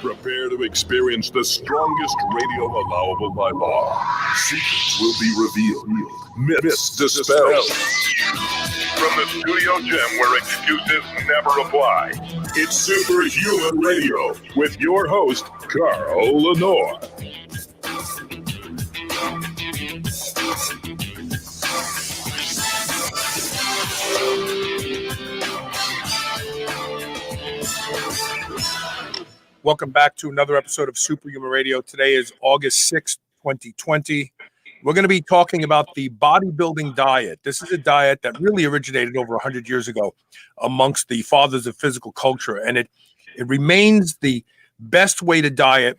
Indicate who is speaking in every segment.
Speaker 1: Prepare to experience the strongest radio allowable by law. Secrets will be revealed. Myths dispelled. From the studio gym where excuses never apply, it's Superhuman Radio with your host, Carl Lenore.
Speaker 2: Welcome back to another episode of Superhuman Radio. Today is August 6th, 2020. We're going to be talking about the bodybuilding diet. This is a diet that really originated over 100 years ago amongst the fathers of physical culture, and it remains the best way to diet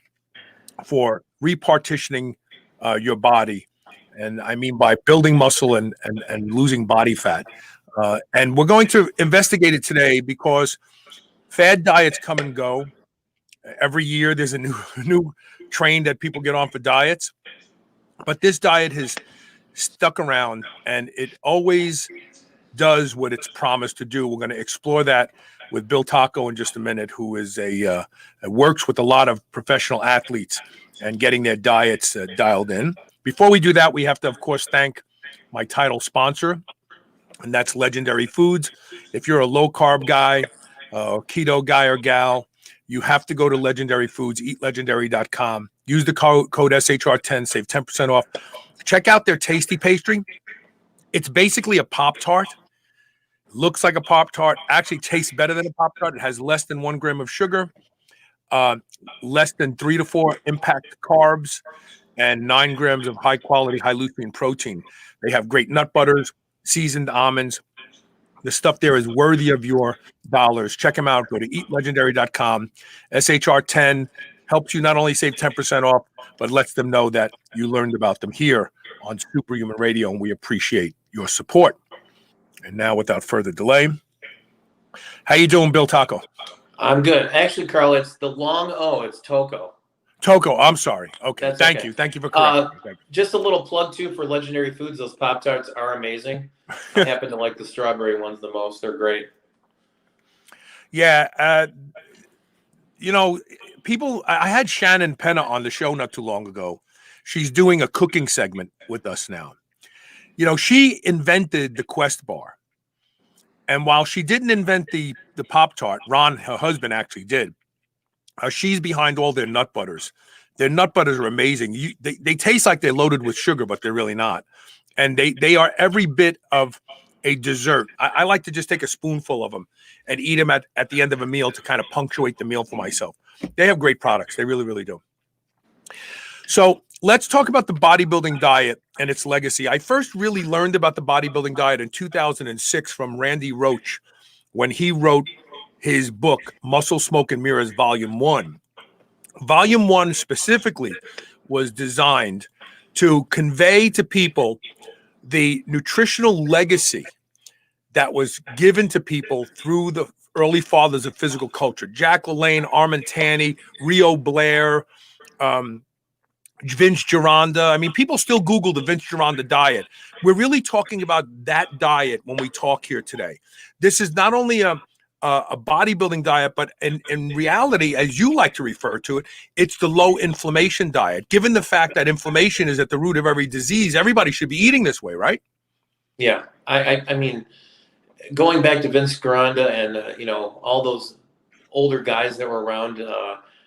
Speaker 2: for repartitioning your body. And I mean by building muscle and losing body fat. And we're going to investigate it today because fad diets come and go. Every year there's a new train that people get on for diets, but this diet has stuck around and it always does what it's promised to do. We're going to explore that with Bill Tocco in just a minute, who is works with a lot of professional athletes and getting their diets dialed in. Before we do that, we have to, of course, thank my title sponsor, and that's Legendary Foods. If you're a low-carb guy, keto guy or gal, you have to go to Legendary Foods, eatlegendary.com. Use the code SHR10, save 10% off. Check out their tasty pastry. It's basically a Pop-Tart. Looks like a Pop-Tart. Actually tastes better than a Pop-Tart. It has less than 1 gram of sugar, less than 3 to 4 impact carbs, and 9 grams of high-quality, high-leucine protein. They have great nut butters, seasoned almonds. The stuff there is worthy of your dollars. Check them out. Go to eatlegendary.com. SHR10 helps you not only save 10% off, but lets them know that you learned about them here on Superhuman Radio, and we appreciate your support. And now, without further delay, how you doing, Bill Tocco?
Speaker 3: I'm good. Actually, Carl, it's the long O. It's Tocco.
Speaker 2: Tocco, I'm sorry. Okay,
Speaker 3: That's
Speaker 2: thank
Speaker 3: okay.
Speaker 2: you. Thank you for correcting me.
Speaker 3: Just a little plug, too, for Legendary Foods. Those Pop-Tarts are amazing. I happen to like the strawberry ones the most. They're great.
Speaker 2: Yeah. People, I had Shannon Penna on the show not too long ago. She's doing a cooking segment with us now. She invented the Quest bar. And while she didn't invent the Pop-Tart, Ron, her husband, actually did. She's behind all their nut butters. Their nut butters are amazing. They taste like they're loaded with sugar, but they're really not. And they are every bit of a dessert. I like to just take a spoonful of them and eat them at the end of a meal to kind of punctuate the meal for myself. They have great products. They really, really do. So let's talk about the bodybuilding diet and its legacy. I first really learned about the bodybuilding diet in 2006 from Randy Roach when he wrote his book, Muscle, Smoke, and Mirrors, Volume 1. Volume 1 specifically was designed to convey to people the nutritional legacy that was given to people through the early fathers of physical culture. Jack LaLanne, Armand Tanny, Rio Blair, Vince Gironda. I mean, people still Google the Vince Gironda diet. We're really talking about that diet when we talk here today. This is not only a bodybuilding diet, but in reality, as you like to refer to it, it's the low inflammation diet. Given the fact that inflammation is at the root of every disease, everybody should be eating this way, right?
Speaker 3: Yeah. I mean, going back to Vince Gironda and, all those older guys that were around,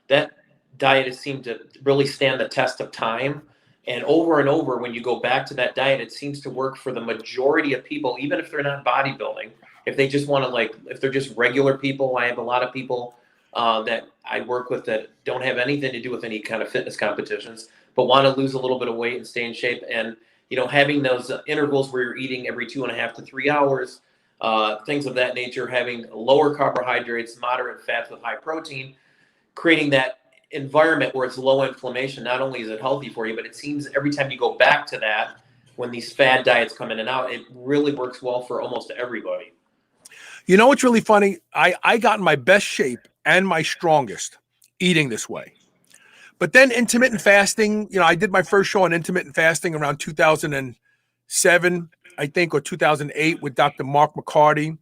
Speaker 3: that diet has seemed to really stand the test of time. And over, when you go back to that diet, it seems to work for the majority of people, even if they're not bodybuilding. If they just want to, if they're just regular people, I have a lot of people that I work with that don't have anything to do with any kind of fitness competitions, but want to lose a little bit of weight and stay in shape. And, having those intervals where you're eating every 2.5 to 3 hours, things of that nature, having lower carbohydrates, moderate fats with high protein, creating that environment where it's low inflammation. Not only is it healthy for you, but it seems every time you go back to that, when these fad diets come in and out, it really works well for almost everybody.
Speaker 2: You know what's really funny? I got in my best shape and my strongest eating this way. But then intermittent fasting, I did my first show on intermittent fasting around 2007, I think, or 2008 with Dr. Mark McCarty,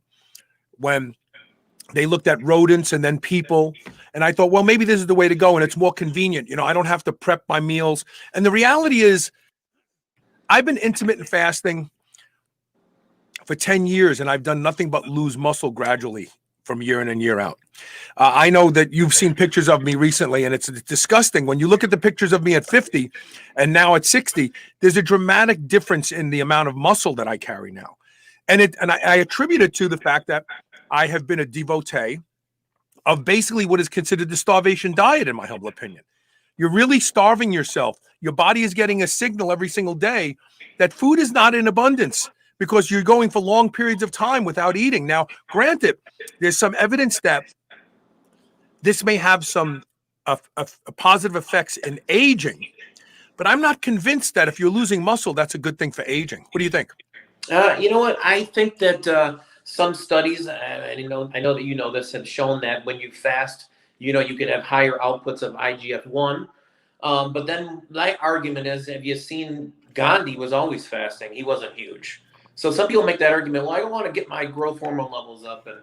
Speaker 2: when They looked at rodents and then people. And I thought, well, maybe this is the way to go. And it's more convenient. I don't have to prep my meals. And the reality is, I've been intermittent fasting for 10 years, and I've done nothing but lose muscle gradually from year in and year out. I know that you've seen pictures of me recently, and it's disgusting. When you look at the pictures of me at 50 and now at 60, there's a dramatic difference in the amount of muscle that I carry now. And I attribute it to the fact that I have been a devotee of basically what is considered the starvation diet, in my humble opinion. You're really starving yourself. Your body is getting a signal every single day that food is not in abundance because you're going for long periods of time without eating. Now, granted, there's some evidence that this may have some positive effects in aging, but I'm not convinced that if you're losing muscle, that's a good thing for aging. What do you think?
Speaker 3: You know what? I think that some studies, I know that you know this, have shown that when you fast, you can have higher outputs of IGF-1. But then my argument is, have you seen Gandhi was always fasting? He wasn't huge. So some people make that argument, well, I don't want to get my growth hormone levels up and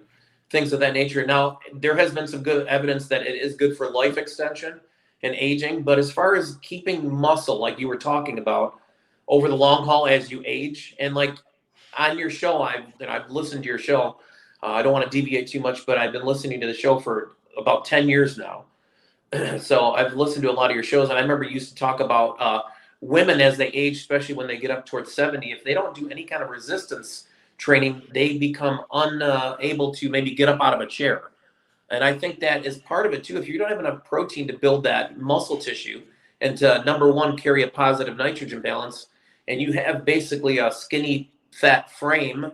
Speaker 3: things of that nature. Now, there has been some good evidence that it is good for life extension and aging. But as far as keeping muscle, like you were talking about, over the long haul as you age, and like on your show, I've listened to your show. I don't want to deviate too much, but I've been listening to the show for about 10 years now. So I've listened to a lot of your shows, and I remember you used to talk about women as they age, especially when they get up towards 70, if they don't do any kind of resistance training, they become unable to maybe get up out of a chair. And I think that is part of it too. If you don't have enough protein to build that muscle tissue and to, number one, carry a positive nitrogen balance, and you have basically a skinny fat frame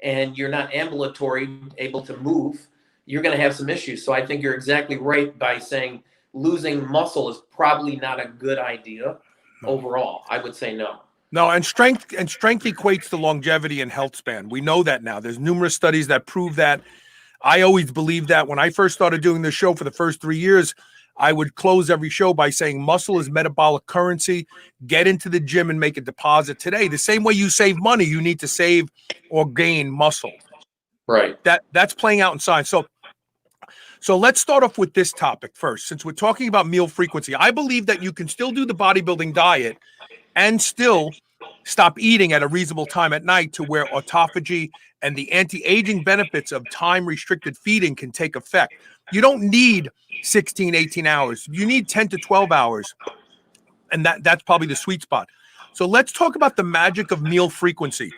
Speaker 3: and you're not ambulatory, able to move, you're going to have some issues. So I think you're exactly right by saying losing muscle is probably not a good idea overall. I would say no.
Speaker 2: No, and strength equates to longevity and health span. We know that now. There's numerous studies that prove that. I always believed that. When I first started doing the show for the first 3 years, I would close every show by saying muscle is metabolic currency. Get into the gym and make a deposit today. The same way you save money, you need to save or gain muscle.
Speaker 3: Right.
Speaker 2: That's playing out in science. So let's start off with this topic first. Since we're talking about meal frequency, I believe that you can still do the bodybuilding diet and still stop eating at a reasonable time at night to where autophagy and the anti-aging benefits of time-restricted feeding can take effect. You don't need 16, 18 hours. You need 10 to 12 hours, and that's probably the sweet spot. So let's talk about the magic of meal frequency.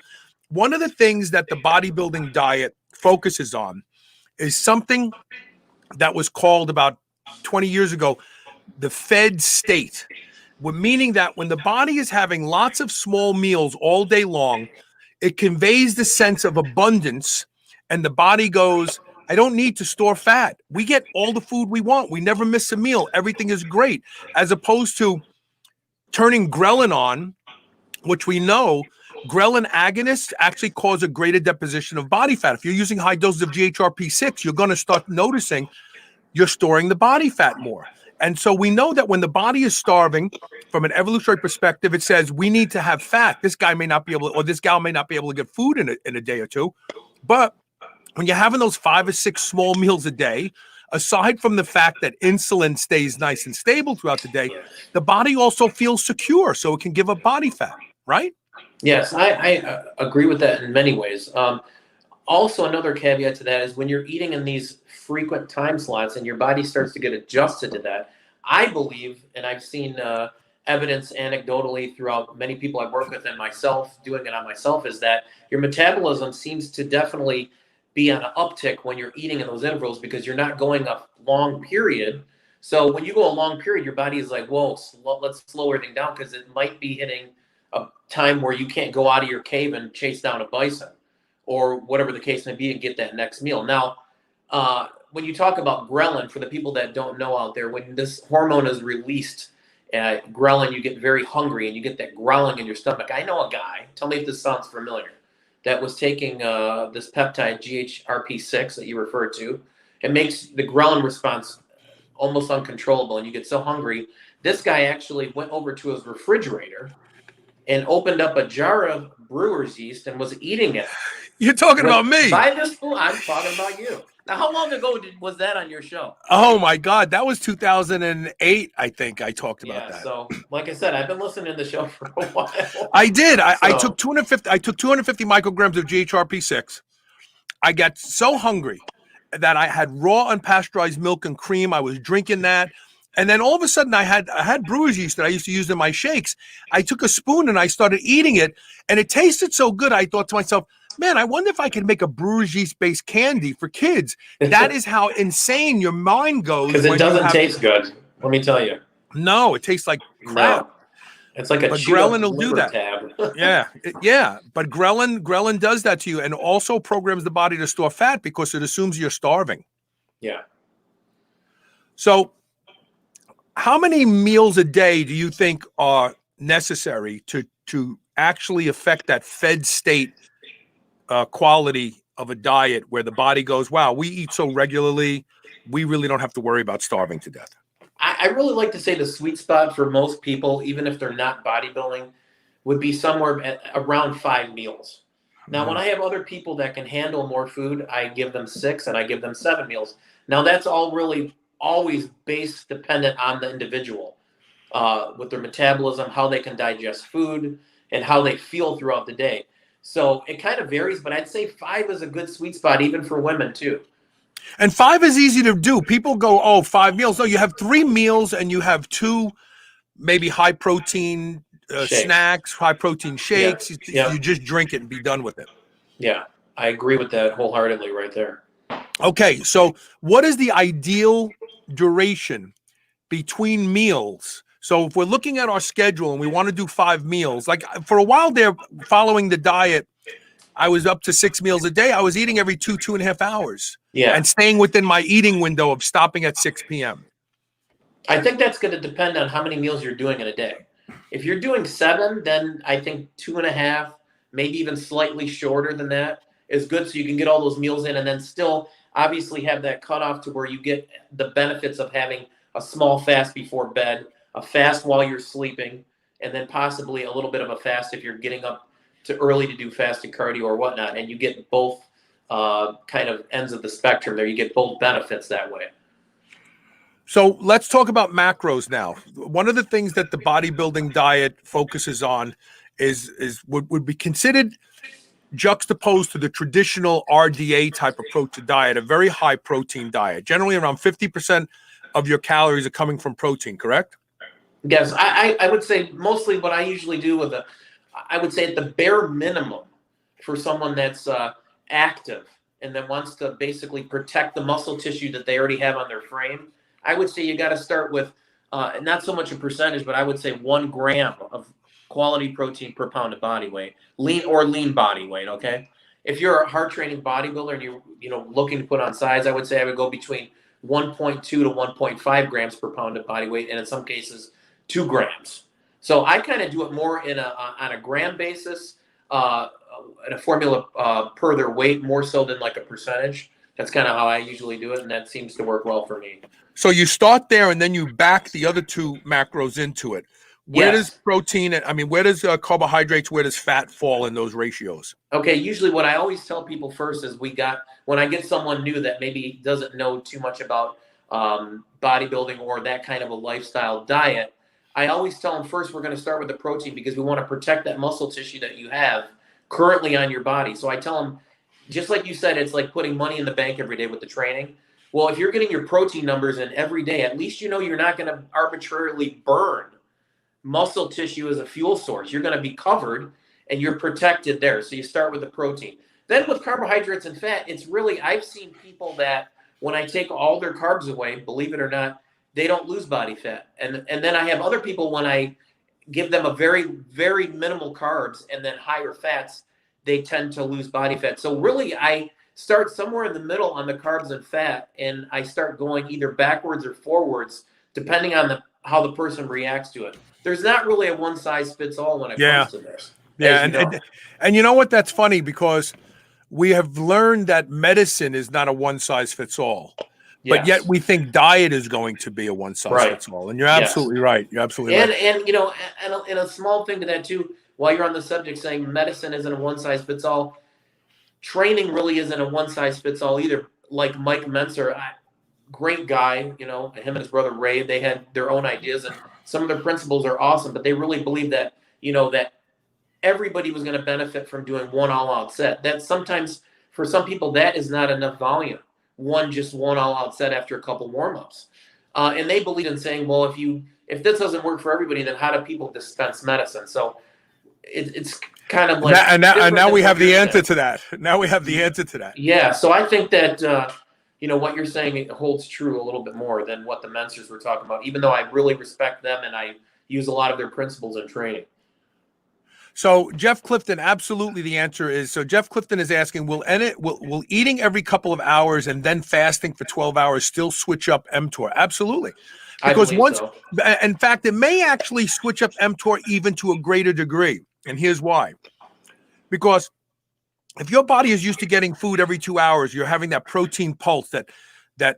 Speaker 2: One of the things that the bodybuilding diet focuses on is something that was called about 20 years ago the fed state, meaning that when the body is having lots of small meals all day long, it conveys the sense of abundance, and the body goes, I don't need to store fat. We get all the food we want. We never miss a meal. Everything is great. As opposed to turning ghrelin on, which we know ghrelin agonists actually cause a greater deposition of body fat. If you're using high doses of GHRP6, you're going to start noticing you're storing the body fat more. And so we know that when the body is starving, from an evolutionary perspective, it says we need to have fat. This guy may not be able to, or this gal may not be able to get food in a day or two. But when you're having those 5 or 6 small meals a day, aside from the fact that insulin stays nice and stable throughout the day, the body also feels secure, so it can give up body fat, right?
Speaker 3: Yes, I agree with that in many ways. Also, another caveat to that is when you're eating in these frequent time slots and your body starts to get adjusted to that, I believe, and I've seen evidence anecdotally throughout many people I've worked with and myself, doing it on myself, is that your metabolism seems to definitely be on an uptick when you're eating in those intervals because you're not going a long period. So when you go a long period, your body is like, whoa, let's slow everything down because it might be hitting a time where you can't go out of your cave and chase down a bison or whatever the case may be and get that next meal. Now, when you talk about ghrelin, for the people that don't know out there, when this hormone is released, ghrelin, you get very hungry and you get that growling in your stomach. I know a guy, tell me if this sounds familiar, that was taking this peptide GHRP6 that you referred to. It makes the ghrelin response almost uncontrollable and you get so hungry. This guy actually went over to his refrigerator and opened up a jar of brewer's yeast and was eating it.
Speaker 2: You're talking about me.
Speaker 3: By this spoon, I'm talking about you. Now, how long ago was that on your show?
Speaker 2: Oh my God, that was 2008. I think I talked about that.
Speaker 3: So, like I said, I've been listening to the show for a while.
Speaker 2: I did. I took 250. I took 250 micrograms of GHRP6. I got so hungry that I had raw unpasteurized milk and cream. I was drinking that. And then all of a sudden I had brewer's yeast that I used to use in my shakes. I took a spoon and I started eating it, and it tasted so good. I thought to myself, man, I wonder if I could make a brewer's yeast based candy for kids. That is how insane your mind goes.
Speaker 3: Because it doesn't taste good. Let me tell you.
Speaker 2: No, it tastes like crap.
Speaker 3: No. It's like a
Speaker 2: ghrelin will do that.
Speaker 3: Tab.
Speaker 2: yeah. But ghrelin does that to you, and also programs the body to store fat because it assumes you're starving.
Speaker 3: Yeah.
Speaker 2: So, how many meals a day do you think are necessary to actually affect that fed state quality of a diet where the body goes, wow, we eat so regularly, we really don't have to worry about starving to death?
Speaker 3: I really like to say the sweet spot for most people, even if they're not bodybuilding, would be somewhere at around 5 meals. Now, when I have other people that can handle more food, I give them 6 and I give them 7 meals. Now, that's all really always base dependent on the individual with their metabolism, how they can digest food, and how they feel throughout the day. So it kind of varies, but I'd say 5 is a good sweet spot, even for women too.
Speaker 2: And 5 is easy to do. People go, oh, 5 meals. No, you have 3 meals and you have 2 maybe high protein snacks, high protein shakes. You just drink it and be done with it.
Speaker 3: Yeah, I agree with that wholeheartedly right there.
Speaker 2: Okay, so what is the ideal duration between meals? So if we're looking at our schedule and we want to do 5 meals, like for a while there, following the diet, I was up to 6 meals a day. I was eating every 2.5 hours.
Speaker 3: Yeah.
Speaker 2: And staying within my eating window of stopping at 6 p.m.
Speaker 3: I think that's going to depend on how many meals you're doing in a day. If you're doing 7, then I think 2.5, maybe even slightly shorter than that is good. So you can get all those meals in and then still obviously have that cutoff to where you get the benefits of having a small fast before bed, a fast while you're sleeping, and then possibly a little bit of a fast if you're getting up to early to do fasted cardio or whatnot. And you get both kind of ends of the spectrum there. You get both benefits that way.
Speaker 2: So let's talk about macros now. One of the things that the bodybuilding diet focuses on is would be considered juxtaposed to the traditional RDA type approach to diet, a very high protein diet. Generally around 50% of your calories are coming from protein, correct?
Speaker 3: Yes, I would say mostly what I usually do I would say at the bare minimum for someone that's active and that wants to basically protect the muscle tissue that they already have on their frame, I would say you got to start with not so much a percentage, but I would say 1 gram of quality protein per pound of body weight, lean body weight. Okay, if you're a hard training bodybuilder and you're looking to put on size, I would say I would go between 1.2 to 1.5 grams per pound of body weight, and in some cases 2 grams. So I kind of do it more on a gram basis, in a formula per their weight, more so than like a percentage. That's kind of how I usually do it, and that seems to work well for me.
Speaker 2: So you start there, and then you back the other 2 macros into it. Where does protein, where does carbohydrates, where does fat fall in those ratios?
Speaker 3: Okay, usually what I always tell people first is when I get someone new that maybe doesn't know too much about bodybuilding or that kind of a lifestyle diet, I always tell them first we're going to start with the protein because we want to protect that muscle tissue that you have currently on your body. So I tell them, just like you said, it's like putting money in the bank every day with the training. Well, if you're getting your protein numbers in every day, at least you're not going to arbitrarily burn muscle tissue as a fuel source. You're going to be covered and you're protected there. So you start with the protein. Then with carbohydrates and fat, it's really, I've seen people that when I take all their carbs away, believe it or not, they don't lose body fat. And then I have other people when I give them a very, very minimal carbs and then higher fats, they tend to lose body fat. So really I start somewhere in the middle on the carbs and fat, and I start going either backwards or forwards, depending on how the person reacts to it. There's not really a one size fits all when it comes to this.
Speaker 2: Yeah, and you know what? That's funny because we have learned that medicine is not a one size fits all. But yet we think diet is going to be a one size fits all. And you're absolutely right. You're absolutely right.
Speaker 3: And and a small thing to that too, while you're on the subject saying medicine isn't a one size fits all, training really isn't a one size fits all either. Like Mike Menser, great guy, you know, him and his brother Ray, they had their own ideas, and some of their principles are awesome, but they really believe that, you know, that everybody was going to benefit from doing one all-out set. That sometimes for some people that is not enough volume. Just one all-out set after a couple warm-ups, and they believe in saying, well, if this doesn't work for everybody, then how do people dispense medicine? So it's kind of like
Speaker 2: and now we have the answer to that. Now we have the answer to that.
Speaker 3: Yeah, so I think that you know what you're saying, it holds true a little bit more than what the Mensers were talking about. Even though I really respect them and I use a lot of their principles in training.
Speaker 2: So Jeff Clifton, absolutely the answer is, so Jeff Clifton is asking, will eating every couple of hours and then fasting for 12 hours still switch up mTOR? Absolutely. Because in fact, it may actually switch up mTOR even to a greater degree. And here's why. Because if your body is used to getting food every 2 hours, you're having that protein pulse that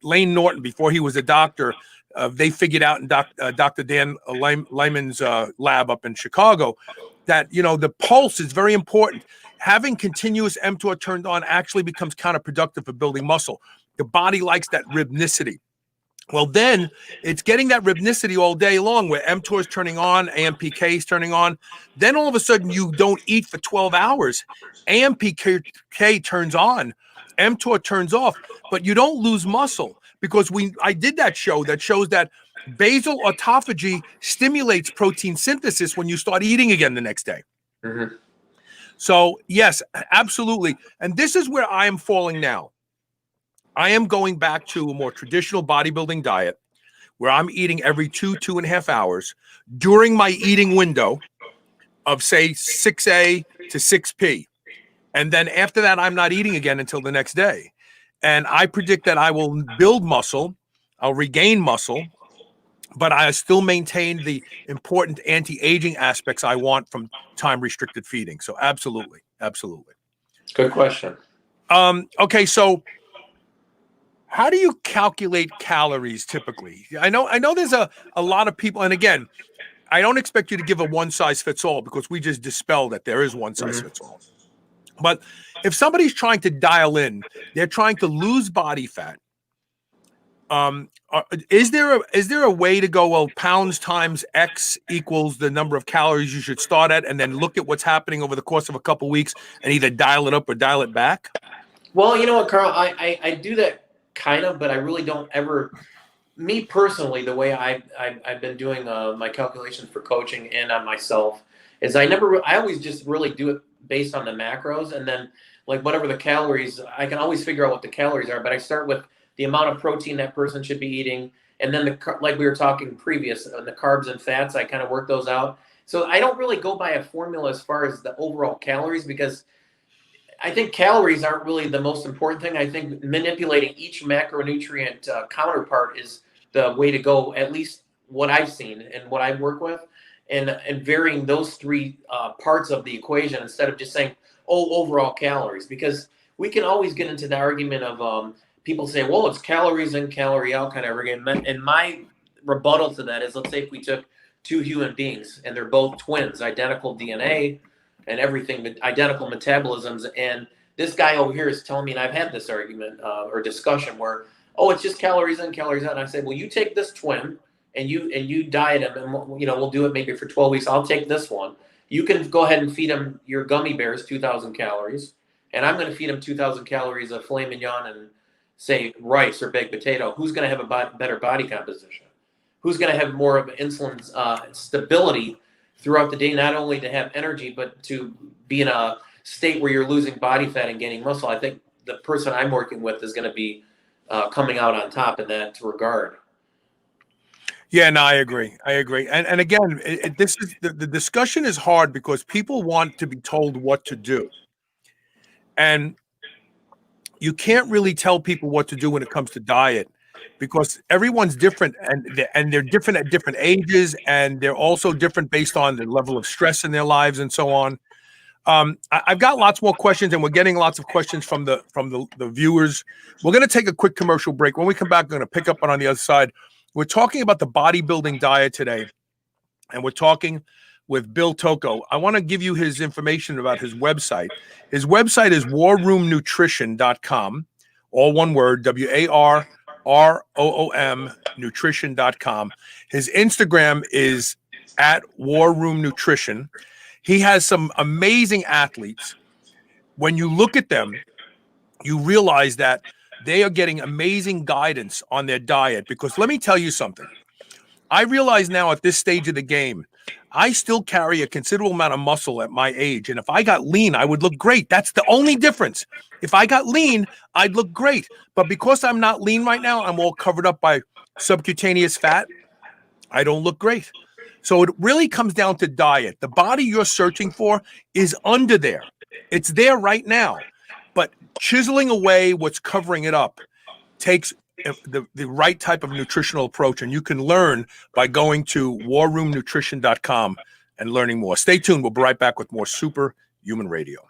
Speaker 2: Lane Norton, before he was a doctor, they figured out in Dr. Dan Lyman's lab up in Chicago that, you know, the pulse is very important. Having continuous mTOR turned on actually becomes counterproductive for building muscle. The body likes that rhythmicity. Well, then it's getting that rhythmicity all day long where mTOR is turning on, AMPK is turning on. Then all of a sudden you don't eat for 12 hours. AMPK turns on, mTOR turns off, but you don't lose muscle because I did that show that shows that basal autophagy stimulates protein synthesis when you start eating again the next day.
Speaker 3: Mm-hmm.
Speaker 2: So yes, absolutely. And this is where I am falling now. I am going back to a more traditional bodybuilding diet where I'm eating every 2.5 hours during my eating window of, say, 6A to 6P. And then after that, I'm not eating again until the next day. And I predict that I will build muscle, I'll regain muscle, but I still maintain the important anti-aging aspects I want from time-restricted feeding. So absolutely, absolutely.
Speaker 3: Good question.
Speaker 2: Okay, so how do you calculate calories typically? I know there's a lot of people, and again, I don't expect you to give a one-size-fits-all because we just dispel that there is one-size-fits-all. But if somebody's trying to dial in, they're trying to lose body fat. Is there a way to go, well, pounds times X equals the number of calories you should start at, and then look at what's happening over the course of a couple of weeks and either dial it up or dial it back?
Speaker 3: Well, you know what, Carl, I do that kind of, but I really don't ever. Me personally, the way I've been doing my calculations for coaching and on myself is I always just really do it based on the macros, and then like whatever the calories, I can always figure out what the calories are, but I start with the amount of protein that person should be eating, and then like we were talking previous, the carbs and fats, I kind of work those out. So I don't really go by a formula as far as the overall calories, because I think calories aren't really the most important thing. I think manipulating each macronutrient counterpart is the way to go, at least what I've seen and what I work with, and varying those three parts of the equation instead of just saying, oh, overall calories, because we can always get into the argument of people say, well, it's calories in, calorie out kind of argument. And my rebuttal to that is, let's say if we took two human beings and they're both twins, identical DNA and everything, identical metabolisms, and this guy over here is telling me, and I've had this argument or discussion where, oh, it's just calories in, calories out. And I say, well, you take this twin and you diet him, and we'll do it maybe for 12 weeks. I'll take this one. You can go ahead and feed him your gummy bears, 2,000 calories, and I'm going to feed him 2,000 calories of filet mignon and say rice or baked potato. Who's going to have a better body composition? Who's going to have more of insulin stability throughout the day, not only to have energy, but to be in a state where you're losing body fat and gaining muscle? I think the person I'm working with is going to be coming out on top in that regard.
Speaker 2: Yeah, no, I agree. And again, this is the discussion is hard because people want to be told what to do. And you can't really tell people what to do when it comes to diet because everyone's different, and they're different at different ages, and they're also different based on the level of stress in their lives and so on. I've got lots more questions, and we're getting lots of questions from the viewers. We're going to take a quick commercial break. When we come back, we're going to pick up on the other side. We're talking about the bodybuilding diet today, and we're talking with Bill Tocco. I want to give you his information about his website. His website is warroomnutrition.com, all one word, WARROOM nutrition.com. His Instagram is at warroomnutrition. He has some amazing athletes. When you look at them, you realize that they are getting amazing guidance on their diet. Because let me tell you something. I realize now at this stage of the game, I still carry a considerable amount of muscle at my age. And if I got lean, I would look great. That's the only difference. If I got lean, I'd look great. But because I'm not lean right now, I'm all covered up by subcutaneous fat. I don't look great. So it really comes down to diet. The body you're searching for is under there. It's there right now. But chiseling away what's covering it up takes the right type of nutritional approach, and you can learn by going to warroomnutrition.com and learning more. Stay tuned. We'll be right back with more Superhuman Radio.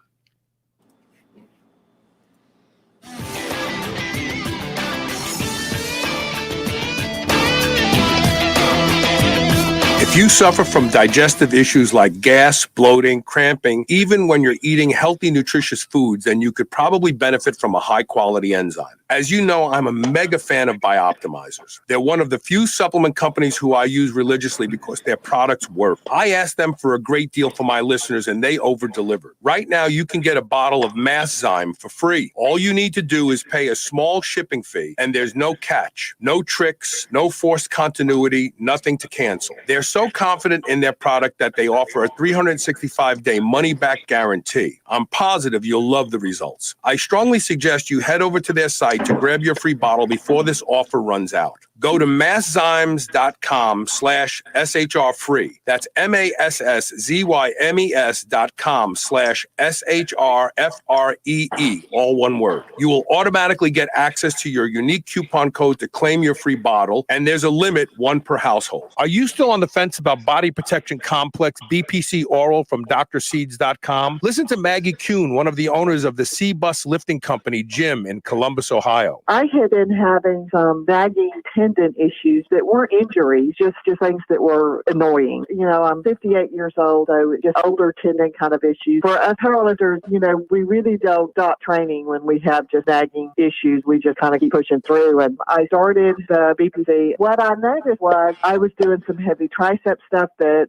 Speaker 2: If you suffer from digestive issues like gas, bloating, cramping, even when you're eating healthy, nutritious foods, then you could probably benefit from a high-quality enzyme. As you know, I'm a mega fan of Bioptimizers. They're one of the few supplement companies who I use religiously because their products work. I asked them for a great deal for my listeners, and they over-delivered. Right now, you can get a bottle of Masszyme for free. All you need to do is pay a small shipping fee, and there's no catch, no tricks, no forced continuity, nothing to cancel. They're so confident in their product that they offer a 365-day money-back guarantee. I'm positive you'll love the results. I strongly suggest you head over to their site to grab your free bottle before this offer runs out. Go to masszymes.com/SHR free. That's MASSZYMES.com/SHRFREE, all one word. You will automatically get access to your unique coupon code to claim your free bottle, and there's a limit, one per household. Are you still on the fence about Body Protection Complex BPC Oral from drseeds.com? Listen to Maggie Kuhn, one of the owners of the C-Bus Lifting Company gym in Columbus, Ohio.
Speaker 4: I had been having some nagging tendon issues that weren't injuries, just things that were annoying. You know, I'm 58 years old, so just older tendon kind of issues. For us powerlifters, you know, we really don't stop training when we have just nagging issues. We just kind of keep pushing through. And I started the BPC. What I noticed was I was doing some heavy tricep stuff that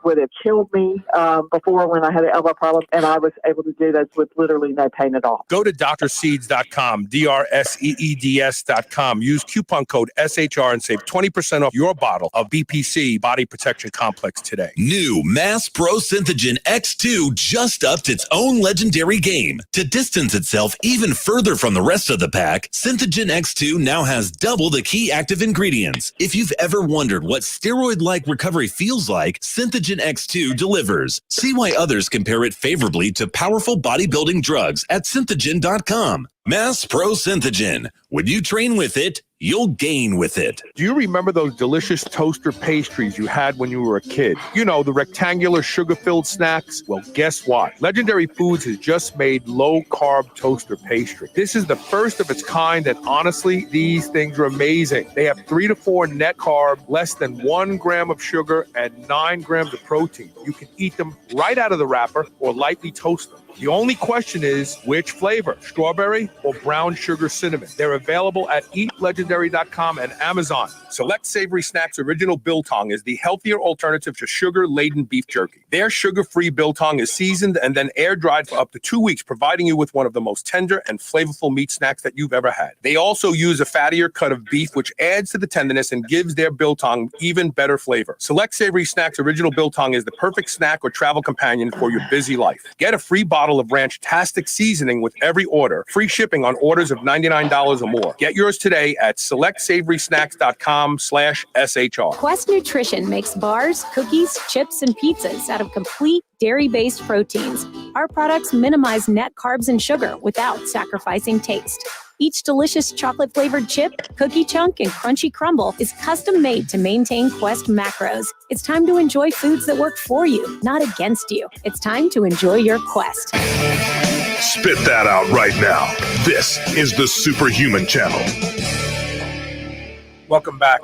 Speaker 4: would have killed me before when I had an elbow problem, and I was able to do that with literally no pain at all.
Speaker 2: Go to drseeds.com, DRSEEDS.com. Use coupon code SHR and save 20% off your bottle of BPC Body Protection Complex today.
Speaker 5: New Mass Pro Synthogen X2 just upped its own legendary game. To distance itself even further from the rest of the pack, Synthogen X2 now has double the key active ingredients. If you've ever wondered what steroid-like recovery feels like, Synthogen X2 delivers. See why others compare it favorably to powerful bodybuilding drugs at synthogen.com. Mass Pro Synthogen. When you train with it, you'll gain with it.
Speaker 2: Do you remember those delicious toaster pastries you had when you were a kid? You know, the rectangular sugar-filled snacks? Well, guess what? Legendary Foods has just made low-carb toaster pastry. This is the first of its kind, and honestly, these things are amazing. They have 3 to 4 net carb, less than 1 gram of sugar, and 9 grams of protein. You can eat them right out of the wrapper or lightly toast them. The only question is, which flavor? Strawberry or brown sugar cinnamon? They're available at eatlegendary.com and Amazon. Select Savory Snacks Original Biltong is the healthier alternative to sugar-laden beef jerky. Their sugar-free biltong is seasoned and then air-dried for up to 2 weeks, providing you with one of the most tender and flavorful meat snacks that you've ever had. They also use a fattier cut of beef, which adds to the tenderness and gives their biltong even better flavor. Select Savory Snacks Original Biltong is the perfect snack or travel companion for your busy life. Get a free bottle of Ranch-tastic seasoning with every order. Free shipping on orders of $99 or more. Get yours today at selectsavory.com/SHR.
Speaker 6: Quest Nutrition makes bars, cookies, chips, and pizzas out of complete dairy-based proteins. Our products minimize net carbs and sugar without sacrificing taste. Each delicious chocolate-flavored chip, cookie chunk, and crunchy crumble is custom-made to maintain Quest macros. It's time to enjoy foods that work for you, not against you. It's time to enjoy your Quest.
Speaker 1: Spit that out right now. This is the Superhuman Channel.
Speaker 2: Welcome back.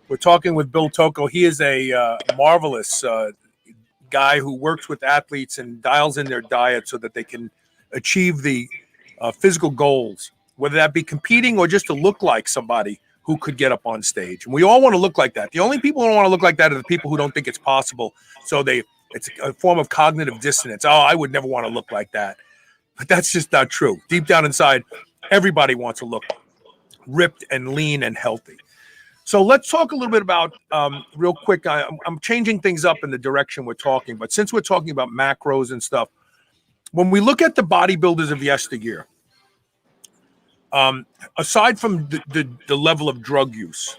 Speaker 2: We're talking with Bill Tocco. He is a marvelous guy who works with athletes and dials in their diet so that they can achieve the physical goals, whether that be competing or just to look like somebody who could get up on stage. And we all want to look like that. The only people who don't want to look like that are the people who don't think it's possible. So it's a form of cognitive dissonance. Oh, I would never want to look like that. But that's just not true. Deep down inside, everybody wants to look ripped and lean and healthy. So let's talk a little bit about, real quick, I'm changing things up in the direction we're talking, but since we're talking about macros and stuff, when we look at the bodybuilders of yesteryear, aside from the level of drug use,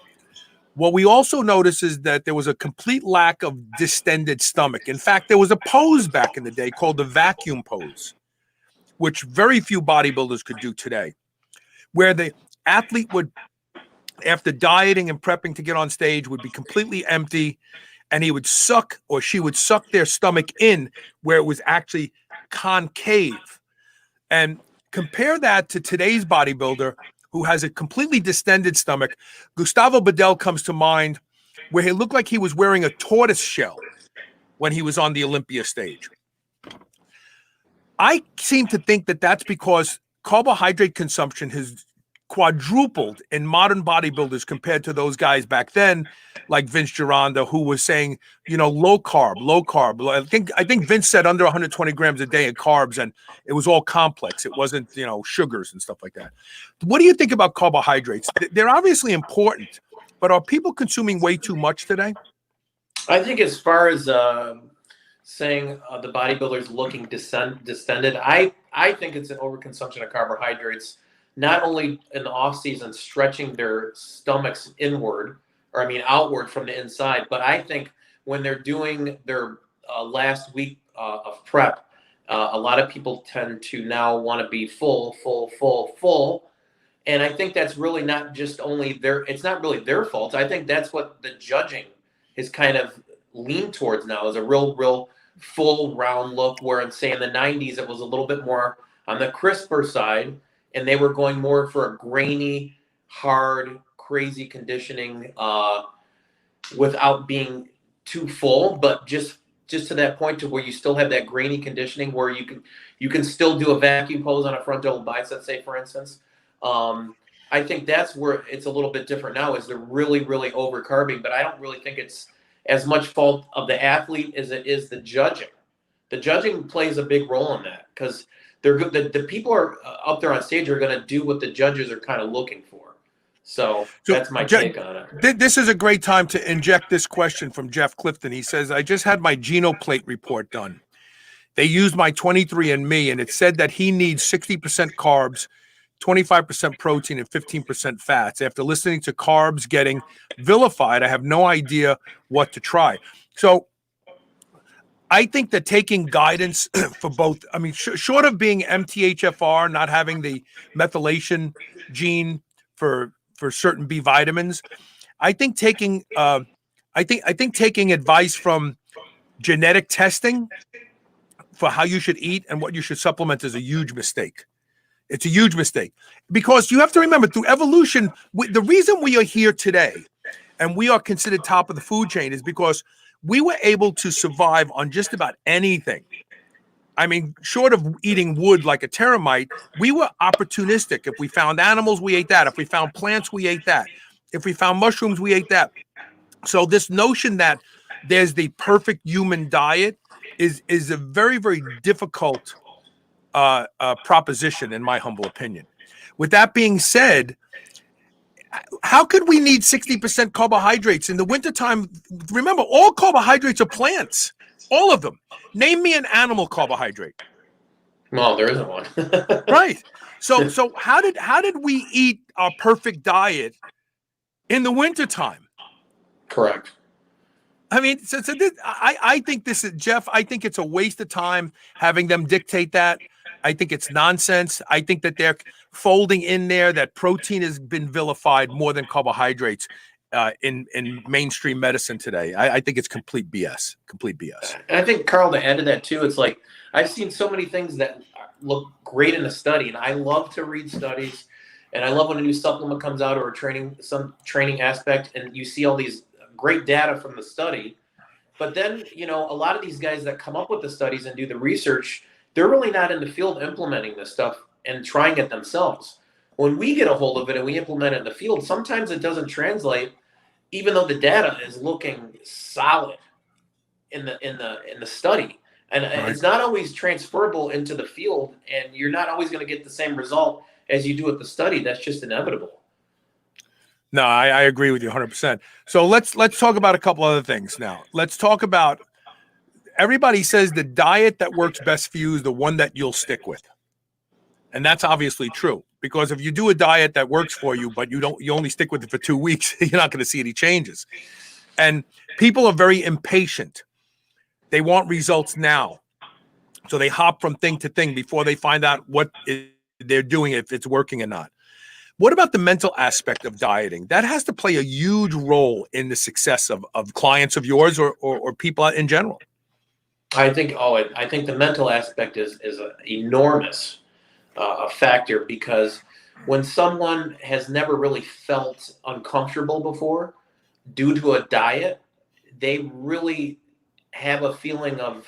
Speaker 2: what we also notice is that there was a complete lack of distended stomach. In fact, there was a pose back in the day called the vacuum pose, which very few bodybuilders could do today, where the athlete would, after dieting and prepping to get on stage, would be completely empty, and he would suck, or she would suck their stomach in where it was actually concave. And compare that to today's bodybuilder who has a completely distended stomach. Gustavo Bedell comes to mind, where he looked like he was wearing a tortoise shell when he was on the Olympia stage. I seem to think that that's because carbohydrate consumption has quadrupled in modern bodybuilders compared to those guys back then, like Vince Gironda, who was saying, low carb. I think Vince said under 120 grams a day of carbs, and it was all complex. It wasn't, sugars and stuff like that. What do you think about carbohydrates? They're obviously important, but are people consuming way too much today?
Speaker 3: I think as far as saying the bodybuilders looking distended, I think it's an overconsumption of carbohydrates, not only in the off season stretching their stomachs inward, outward from the inside, but I think when they're doing their last week of prep, a lot of people tend to now want to be full. And I think that's really not just only it's not really their fault. I think that's what the judging is kind of leaned towards now, is a real full round look, where say in the 90s, it was a little bit more on the crisper side, and they were going more for a grainy, hard, crazy conditioning without being too full, but just to that point to where you still have that grainy conditioning where you can still do a vacuum pose on a front double bicep, say, for instance. I think that's where it's a little bit different now, is they're really, really overcarbing, but I don't really think it's as much fault of the athlete as it is the judging. The judging plays a big role in that, because they're good. The people are up there on stage are going to do what the judges are kind of looking for. So that's my take on it.
Speaker 2: This is a great time to inject this question from Jeff Clifton. He says, I just had my Genoplate report done. They used my 23andMe, and it said that he needs 60% carbs, 25% protein, and 15% fats. After listening to carbs getting vilified, I have no idea what to try. So I think that taking guidance for both, short of being MTHFR, not having the methylation gene for certain B vitamins, I think taking taking advice from genetic testing for how you should eat and what you should supplement is a huge mistake. It's a huge mistake, because you have to remember, through evolution, the reason we are here today and we are considered top of the food chain is because we were able to survive on just about anything. Short of eating wood like a termite, we were opportunistic. If we found animals, we ate that. If we found plants, we ate that. If we found mushrooms, we ate that. So this notion that there's the perfect human diet is a very, very difficult proposition, in my humble opinion. With that being said, how could we need 60% carbohydrates in the wintertime? Remember, all carbohydrates are plants, all of them. Name me an animal carbohydrate.
Speaker 3: Well, there isn't one.
Speaker 2: Right. So how did we eat our perfect diet in the wintertime?
Speaker 3: Correct.
Speaker 2: I think this is, Jeff, I think it's a waste of time having them dictate that. I think it's nonsense. I think that they're folding in there that protein has been vilified more than carbohydrates in mainstream medicine today. I think it's complete BS. Complete BS.
Speaker 3: And I think, Carl, to add to that too, it's like I've seen so many things that look great in a study, and I love to read studies, and I love when a new supplement comes out or some training aspect, and you see all these great data from the study, But then, you know, a lot of these guys that come up with the studies and do the research, they're really not in the field implementing this stuff and trying it themselves. When we get a hold of it and we implement it in the field, sometimes it doesn't translate, even though the data is looking solid in the study. And
Speaker 2: Right.
Speaker 3: it's not always transferable into the field, and you're not always going to get the same result as you do with the study. That's just inevitable.
Speaker 2: No, I agree with you 100%. So let's talk about a couple other things now. Let's talk about, everybody says the diet that works best for you is the one that you'll stick with. And that's obviously true, because if you do a diet that works for you, but you only stick with it for 2 weeks, you're not going to see any changes. And people are very impatient. They want results now. So they hop from thing to thing before they find out what they're doing, if it's working or not. What about the mental aspect of dieting? That has to play a huge role in the success of clients of yours or people in general.
Speaker 3: I think the mental aspect is an enormous factor, because when someone has never really felt uncomfortable before due to a diet, they really have a feeling of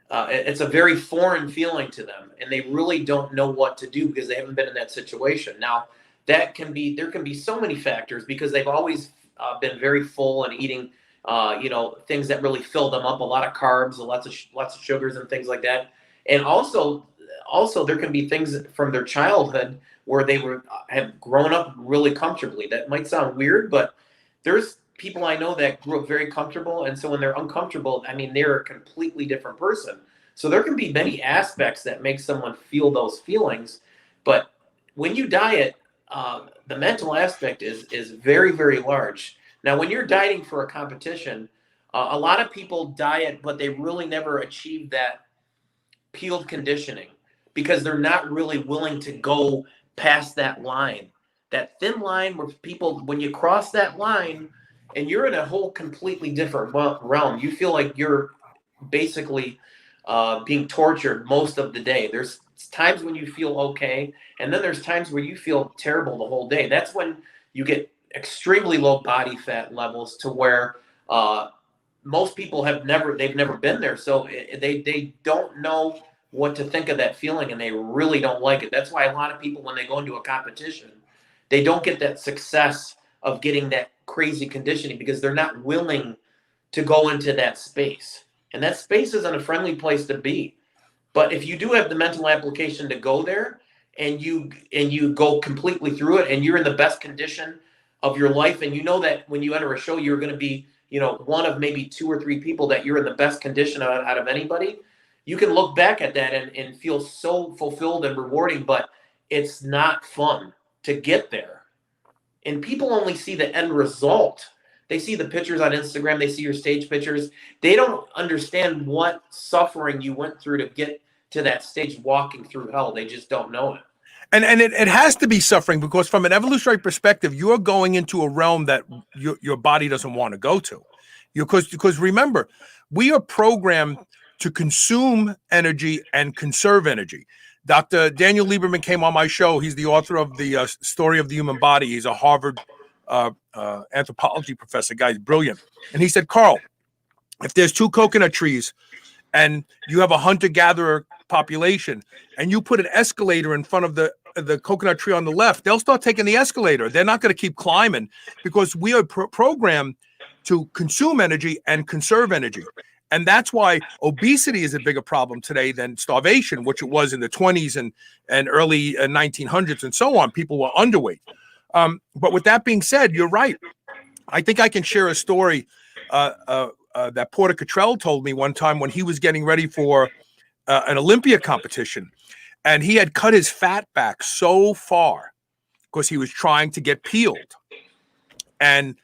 Speaker 3: it's a very foreign feeling to them, and they really don't know what to do because they haven't been in that situation. Now, there can be so many factors, because they've always been very full and eating things that really fill them up, a lot of carbs, lots of sugars and things like that. And also there can be things from their childhood where they have grown up really comfortably. That might sound weird, but there's people I know that grew up very comfortable, and so when they're uncomfortable, I mean, they're a completely different person. So there can be many aspects that make someone feel those feelings. But when you diet, the mental aspect is very, very large. Now, when you're dieting for a competition, a lot of people diet, but they really never achieve that peeled conditioning, because they're not really willing to go past that line, that thin line where people, when you cross that line and you're in a whole completely different realm, you feel like you're basically being tortured most of the day. There's times when you feel okay, and then there's times where you feel terrible the whole day. That's when you get extremely low body fat levels, to where most people they've never been there, so they don't know what to think of that feeling, and they really don't like it. That's why a lot of people, when they go into a competition, they don't get that success of getting that crazy conditioning, because they're not willing to go into that space. And that space isn't a friendly place to be. But if you do have the mental application to go there, and you go completely through it, and you're in the best condition of your life, and you know that when you enter a show, you're going to be, one of maybe 2 or 3 people that you're in the best condition out of anybody, you can look back at that and feel so fulfilled and rewarding. But it's not fun to get there. And people only see the end result. They see the pictures on Instagram. They see your stage pictures. They don't understand what suffering you went through to get to that stage, walking through hell. They just don't know it.
Speaker 2: And it has to be suffering, because from an evolutionary perspective, you're going into a realm that your body doesn't want to go to. Because remember, we are programmed to consume energy and conserve energy. Dr. Daniel Lieberman came on my show. He's the author of the Story of the Human Body. He's a Harvard anthropology professor. Guy's brilliant. And he said, Carl, if there's 2 coconut trees and you have a hunter-gatherer population, and you put an escalator in front of the coconut tree on the left, they'll start taking the escalator. They're not going to keep climbing, because we are programmed to consume energy and conserve energy. And that's why obesity is a bigger problem today than starvation, which it was in the 20s and early 1900s and so on. People were underweight. But with that being said, you're right. I think I can share a story that Porter Cottrell told me one time when he was getting ready for an Olympia competition. And he had cut his fat back so far because he was trying to get peeled. And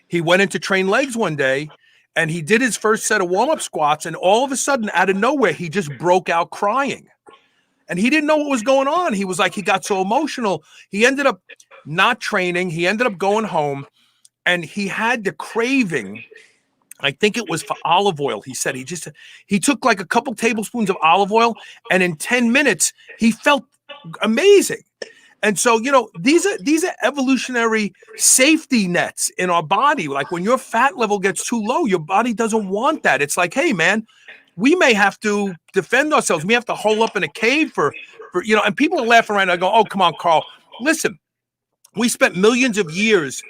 Speaker 2: he went in to train legs one day, and he did his first set of warm-up squats, and all of a sudden, out of nowhere, he just broke out crying. And he didn't know what was going on. He was like, he got so emotional. He ended up not training. He ended up going home, and he had the craving. I think it was for olive oil. He said he took like a couple tablespoons of olive oil, and in 10 minutes, he felt amazing. And so, these are evolutionary safety nets in our body. Like when your fat level gets too low, your body doesn't want that. It's like, hey, man, we may have to defend ourselves. We have to hole up in a cave for and people are laughing right now. I go, oh, come on, Carl. Listen, we spent millions of years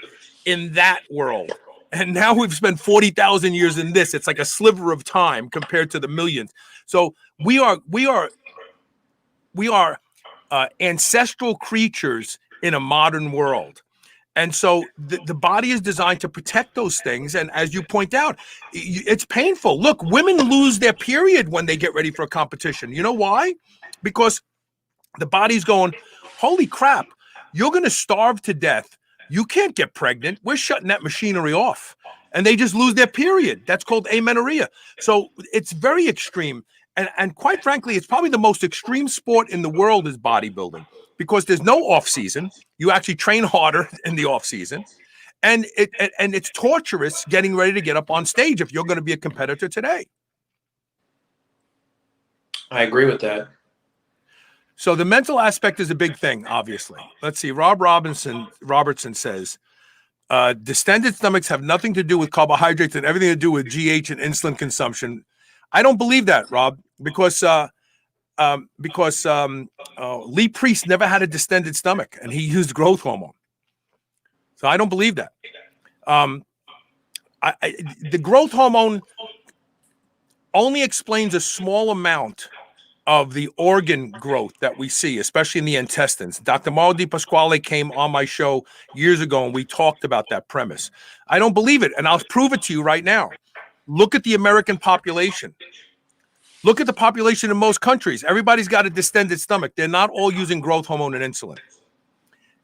Speaker 2: in that world. And now we've spent 40,000 years in this. It's like a sliver of time compared to the millions. So we are ancestral creatures in a modern world. And so the body is designed to protect those things. And as you point out, it's painful. Look, women lose their period when they get ready for a competition. You know why? Because the body's going, holy crap, you're going to starve to death. You can't get pregnant. We're shutting that machinery off. And they just lose their period. That's called amenorrhea. So it's very extreme. And quite frankly, it's probably the most extreme sport in the world is bodybuilding, because there's no off season. You actually train harder in the off season, and it's torturous getting ready to get up on stage if you're going to be a competitor today.
Speaker 3: I agree with that.
Speaker 2: So the mental aspect is a big thing, obviously. Let's see. Robertson says, distended stomachs have nothing to do with carbohydrates and everything to do with GH and insulin consumption. I don't believe that, Rob, because Lee Priest never had a distended stomach and he used growth hormone. So I don't believe that. The growth hormone only explains a small amount of the organ growth that we see, especially in the intestines. Dr. Mauro Di Pasquale came on my show years ago and we talked about that premise. I don't believe it, and I'll prove it to you right now. Look at the American population. Look at the population in most countries. Everybody's got a distended stomach. They're not all using growth hormone and insulin.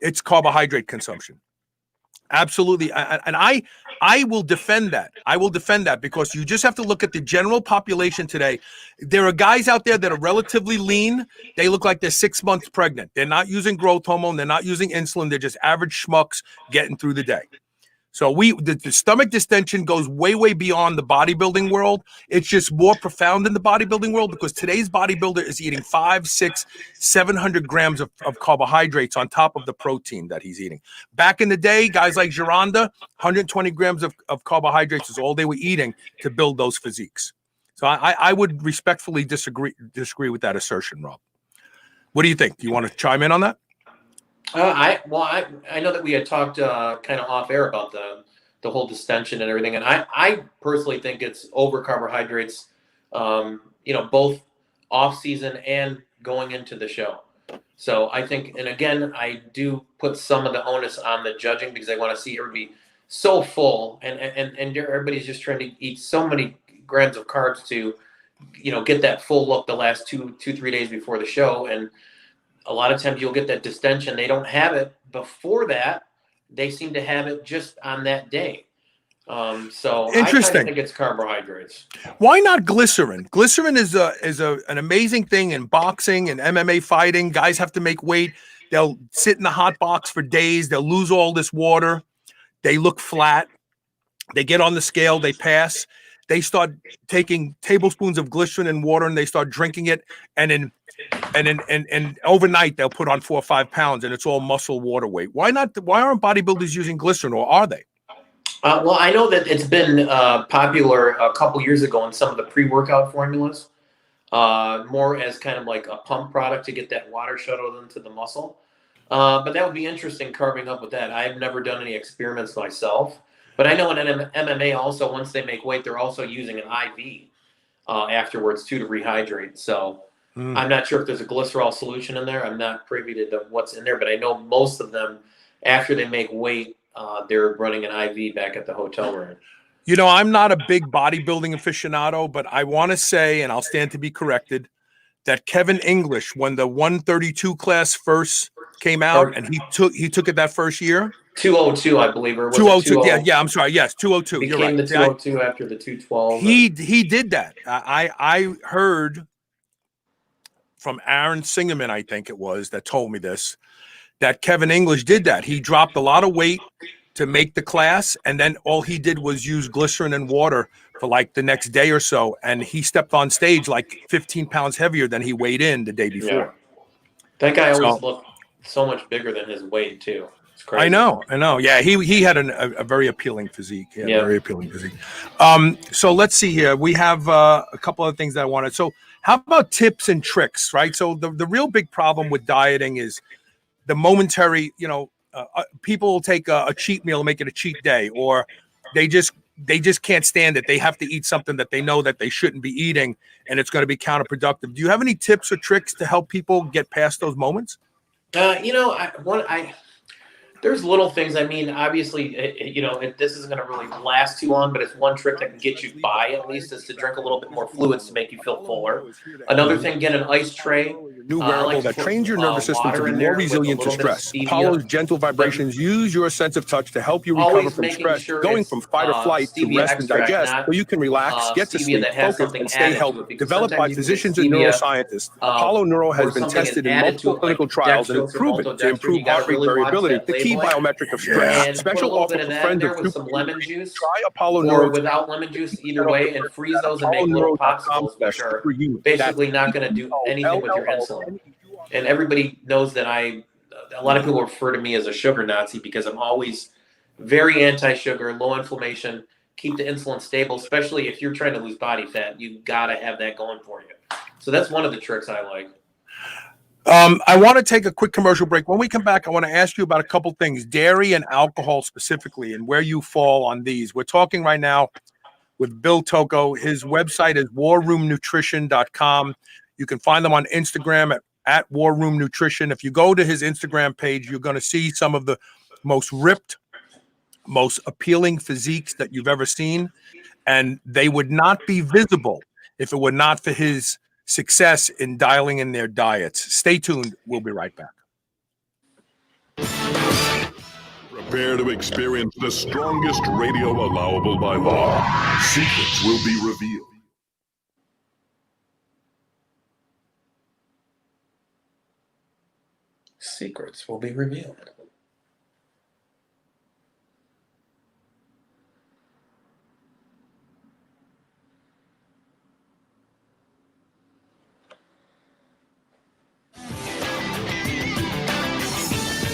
Speaker 2: It's carbohydrate consumption. Absolutely. And I will defend that. I will defend that because you just have to look at the general population today. There are guys out there that are relatively lean. They look like they're 6 months pregnant. They're not using growth hormone. They're not using insulin. They're just average schmucks getting through the day. So the stomach distension goes way, way beyond the bodybuilding world. It's just more profound in the bodybuilding world because today's bodybuilder is eating 500, 600, 700 grams of carbohydrates on top of the protein that he's eating. Back in the day, guys like Gironda, 120 grams of carbohydrates is all they were eating to build those physiques. So I would respectfully disagree with that assertion, Rob. What do you think? Do you want to chime in on that?
Speaker 3: I know that we had talked kind of off air about the whole distension and everything, and I personally think it's over carbohydrates, both off season and going into the show. So I think, and again, I do put some of the onus on the judging because I want to see everybody so full, and everybody's just trying to eat so many grams of carbs to, get that full look the last 2-3 days before the show. And a lot of times you'll get that distension. They don't have it before that. They seem to have it just on that day. So
Speaker 2: interesting.
Speaker 3: I think it's carbohydrates.
Speaker 2: Why not glycerin? Glycerin is an amazing thing in boxing and MMA fighting. Guys have to make weight. They'll sit in the hot box for days. They'll lose all this water. They look flat. They get on the scale. They pass. They start taking tablespoons of glycerin and water and they start drinking it. And overnight they'll put on 4 or 5 pounds and it's all muscle water weight. Why not? Why aren't bodybuilders using glycerin, or are they?
Speaker 3: Well, I know that it's been popular a couple years ago in some of the pre-workout formulas, more as kind of like a pump product to get that water shuttled into the muscle. But that would be interesting carving up with that. I've never done any experiments myself, but I know in MMA also, once they make weight, they're also using an IV afterwards too to rehydrate. So I'm not sure if there's a glycerol solution in there. I'm not privy to what's in there, but I know most of them, after they make weight, they're running an IV back at the hotel room.
Speaker 2: I'm not a big bodybuilding aficionado, but I want to say, and I'll stand to be corrected, that Kevin English, when the 132 class first came out, and he took it that first year.
Speaker 3: 202, I believe, or was
Speaker 2: 202. Yeah, I'm sorry. Yes, 202.
Speaker 3: Became
Speaker 2: You're right.
Speaker 3: the 202 after the 212.
Speaker 2: He did that. I heard from Aaron Singerman, I think it was, that told me this, that Kevin English did that. He dropped a lot of weight to make the class, and then all he did was use glycerin and water for like the next day or so, and he stepped on stage like 15 pounds heavier than he weighed in the day before.
Speaker 3: Yeah. That guy always looked so much bigger than his weight too. It's crazy.
Speaker 2: I know. Yeah, he had a very appealing physique. Yeah, very appealing physique. So let's see here. We have a couple of things that I wanted. So how about tips and tricks, right? So the real big problem with dieting is the momentary, people will take a cheat meal and make it a cheat day, or they just can't stand it. They have to eat something that they know that they shouldn't be eating, and it's going to be counterproductive. Do you have any tips or tricks to help people get past those moments?
Speaker 3: There's little things. I mean, obviously, this isn't going to really last too long, but it's one trick that can get you by at least is to drink a little bit more fluids to make you feel fuller. Another thing, get an ice tray.
Speaker 2: New wearable that trains your nervous system to be more resilient to stress. Apollo's gentle vibrations use your sense of touch to help you recover from stress, going from fight or flight to rest and digest, so you can relax, get to sleep, focus, and stay healthy. Developed by physicians and neuroscientists, Apollo Neuro has been tested in multiple clinical trials and is proven to improve heart rate variability, the key biometric of stress. Special offer for friends of
Speaker 3: with some lemon juice,
Speaker 2: try Apollo
Speaker 3: or
Speaker 2: Neuro
Speaker 3: without lemon juice, either way, and freeze those and make little popsicles, which are basically not going to do anything with your insulin. And everybody knows that a lot of people refer to me as a sugar Nazi because I'm always very anti-sugar, low inflammation, keep the insulin stable, especially if you're trying to lose body fat. You got to have that going for you. So that's one of the tricks I like.
Speaker 2: I want to take a quick commercial break. When we come back, I want to ask you about a couple things, dairy and alcohol specifically, and where you fall on these. We're talking right now with Bill Tocco. His website is warroomnutrition.com. You can find them on Instagram at War Room Nutrition. If you go to his Instagram page, you're going to see some of the most ripped, most appealing physiques that you've ever seen, and they would not be visible if it were not for his success in dialing in their diets. Stay tuned. We'll be right back.
Speaker 1: Prepare to experience the strongest radio allowable by law. Secrets will be revealed.
Speaker 3: Secrets will be revealed.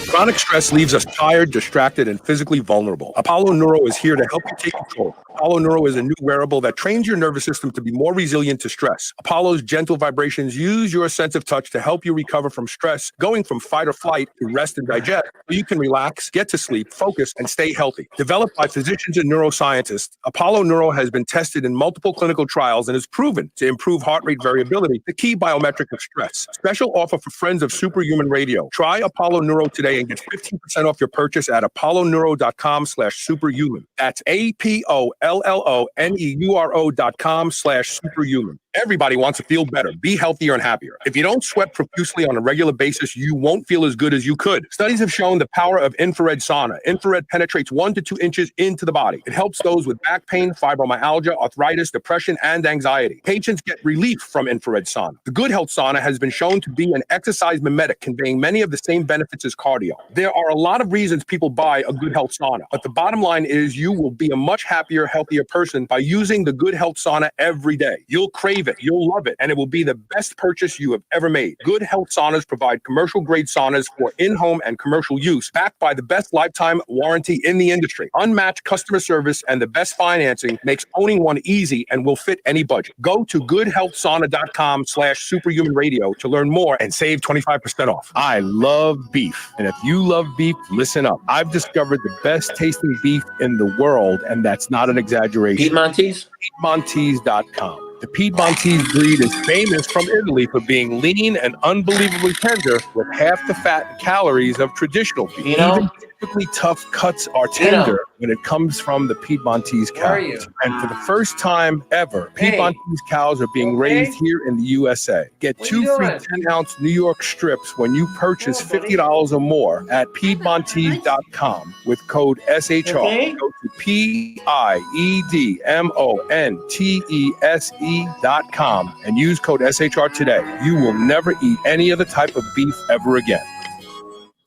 Speaker 2: Chronic stress leaves us tired, distracted, and physically vulnerable. Apollo Neuro is here to help you take control. Apollo Neuro is a new wearable that trains your nervous system to be more resilient to stress. Apollo's gentle vibrations use your sense of touch to help you recover from stress, going from fight or flight to rest and digest, so you can relax, get to sleep, focus, and stay healthy. Developed by physicians and neuroscientists, Apollo Neuro has been tested in multiple clinical trials and is proven to improve heart rate variability, the key biometric of stress. Special offer for friends of Superhuman Radio. Try Apollo Neuro today and get 15% off your purchase at apolloneuro.com/superhuman. That's APOLLONEURO.com/superhuman. Everybody wants to feel better, be healthier and happier. If you don't sweat profusely on a regular basis, you won't feel as good as you could. Studies have shown the power of infrared sauna. Infrared penetrates 1 to 2 inches into the body. It helps those with back pain, fibromyalgia, arthritis, depression, and anxiety. Patients get relief from infrared sauna. The Good Health Sauna has been shown to be an exercise mimetic, conveying many of the same benefits as cardio. There are a lot of reasons people buy a Good Health Sauna, but the bottom line is you will be a much happier, healthier person by using the Good Health Sauna every day. You'll crave it, you'll love it, and it will be the best purchase you have ever made. Good Health Saunas provide commercial-grade saunas for in-home and commercial use, backed by the best lifetime warranty in the industry. Unmatched customer service and the best financing makes owning one easy and will fit any budget. Go to goodhealthsauna.com/superhumanradio to learn more and save 25% off. I love beef, and if you love beef, listen up. I've discovered the best tasting beef in the world, and that's not an exaggeration.
Speaker 3: Piedmontese?
Speaker 2: Piedmontese.com. The Piedmontese breed is famous from Italy for being lean and unbelievably tender with half the fat and calories of traditional beef. Even typically tough cuts are tender when it comes from the Piedmontese cows. And for the first time ever, Piedmontese cows are being raised here in the USA. Get 2 free 10-ounce New York strips when you purchase $50 or more at Piedmontese.com with code SHR. Go to PIEDMONTESE.com and use code SHR today. You will never eat any other type of beef ever again.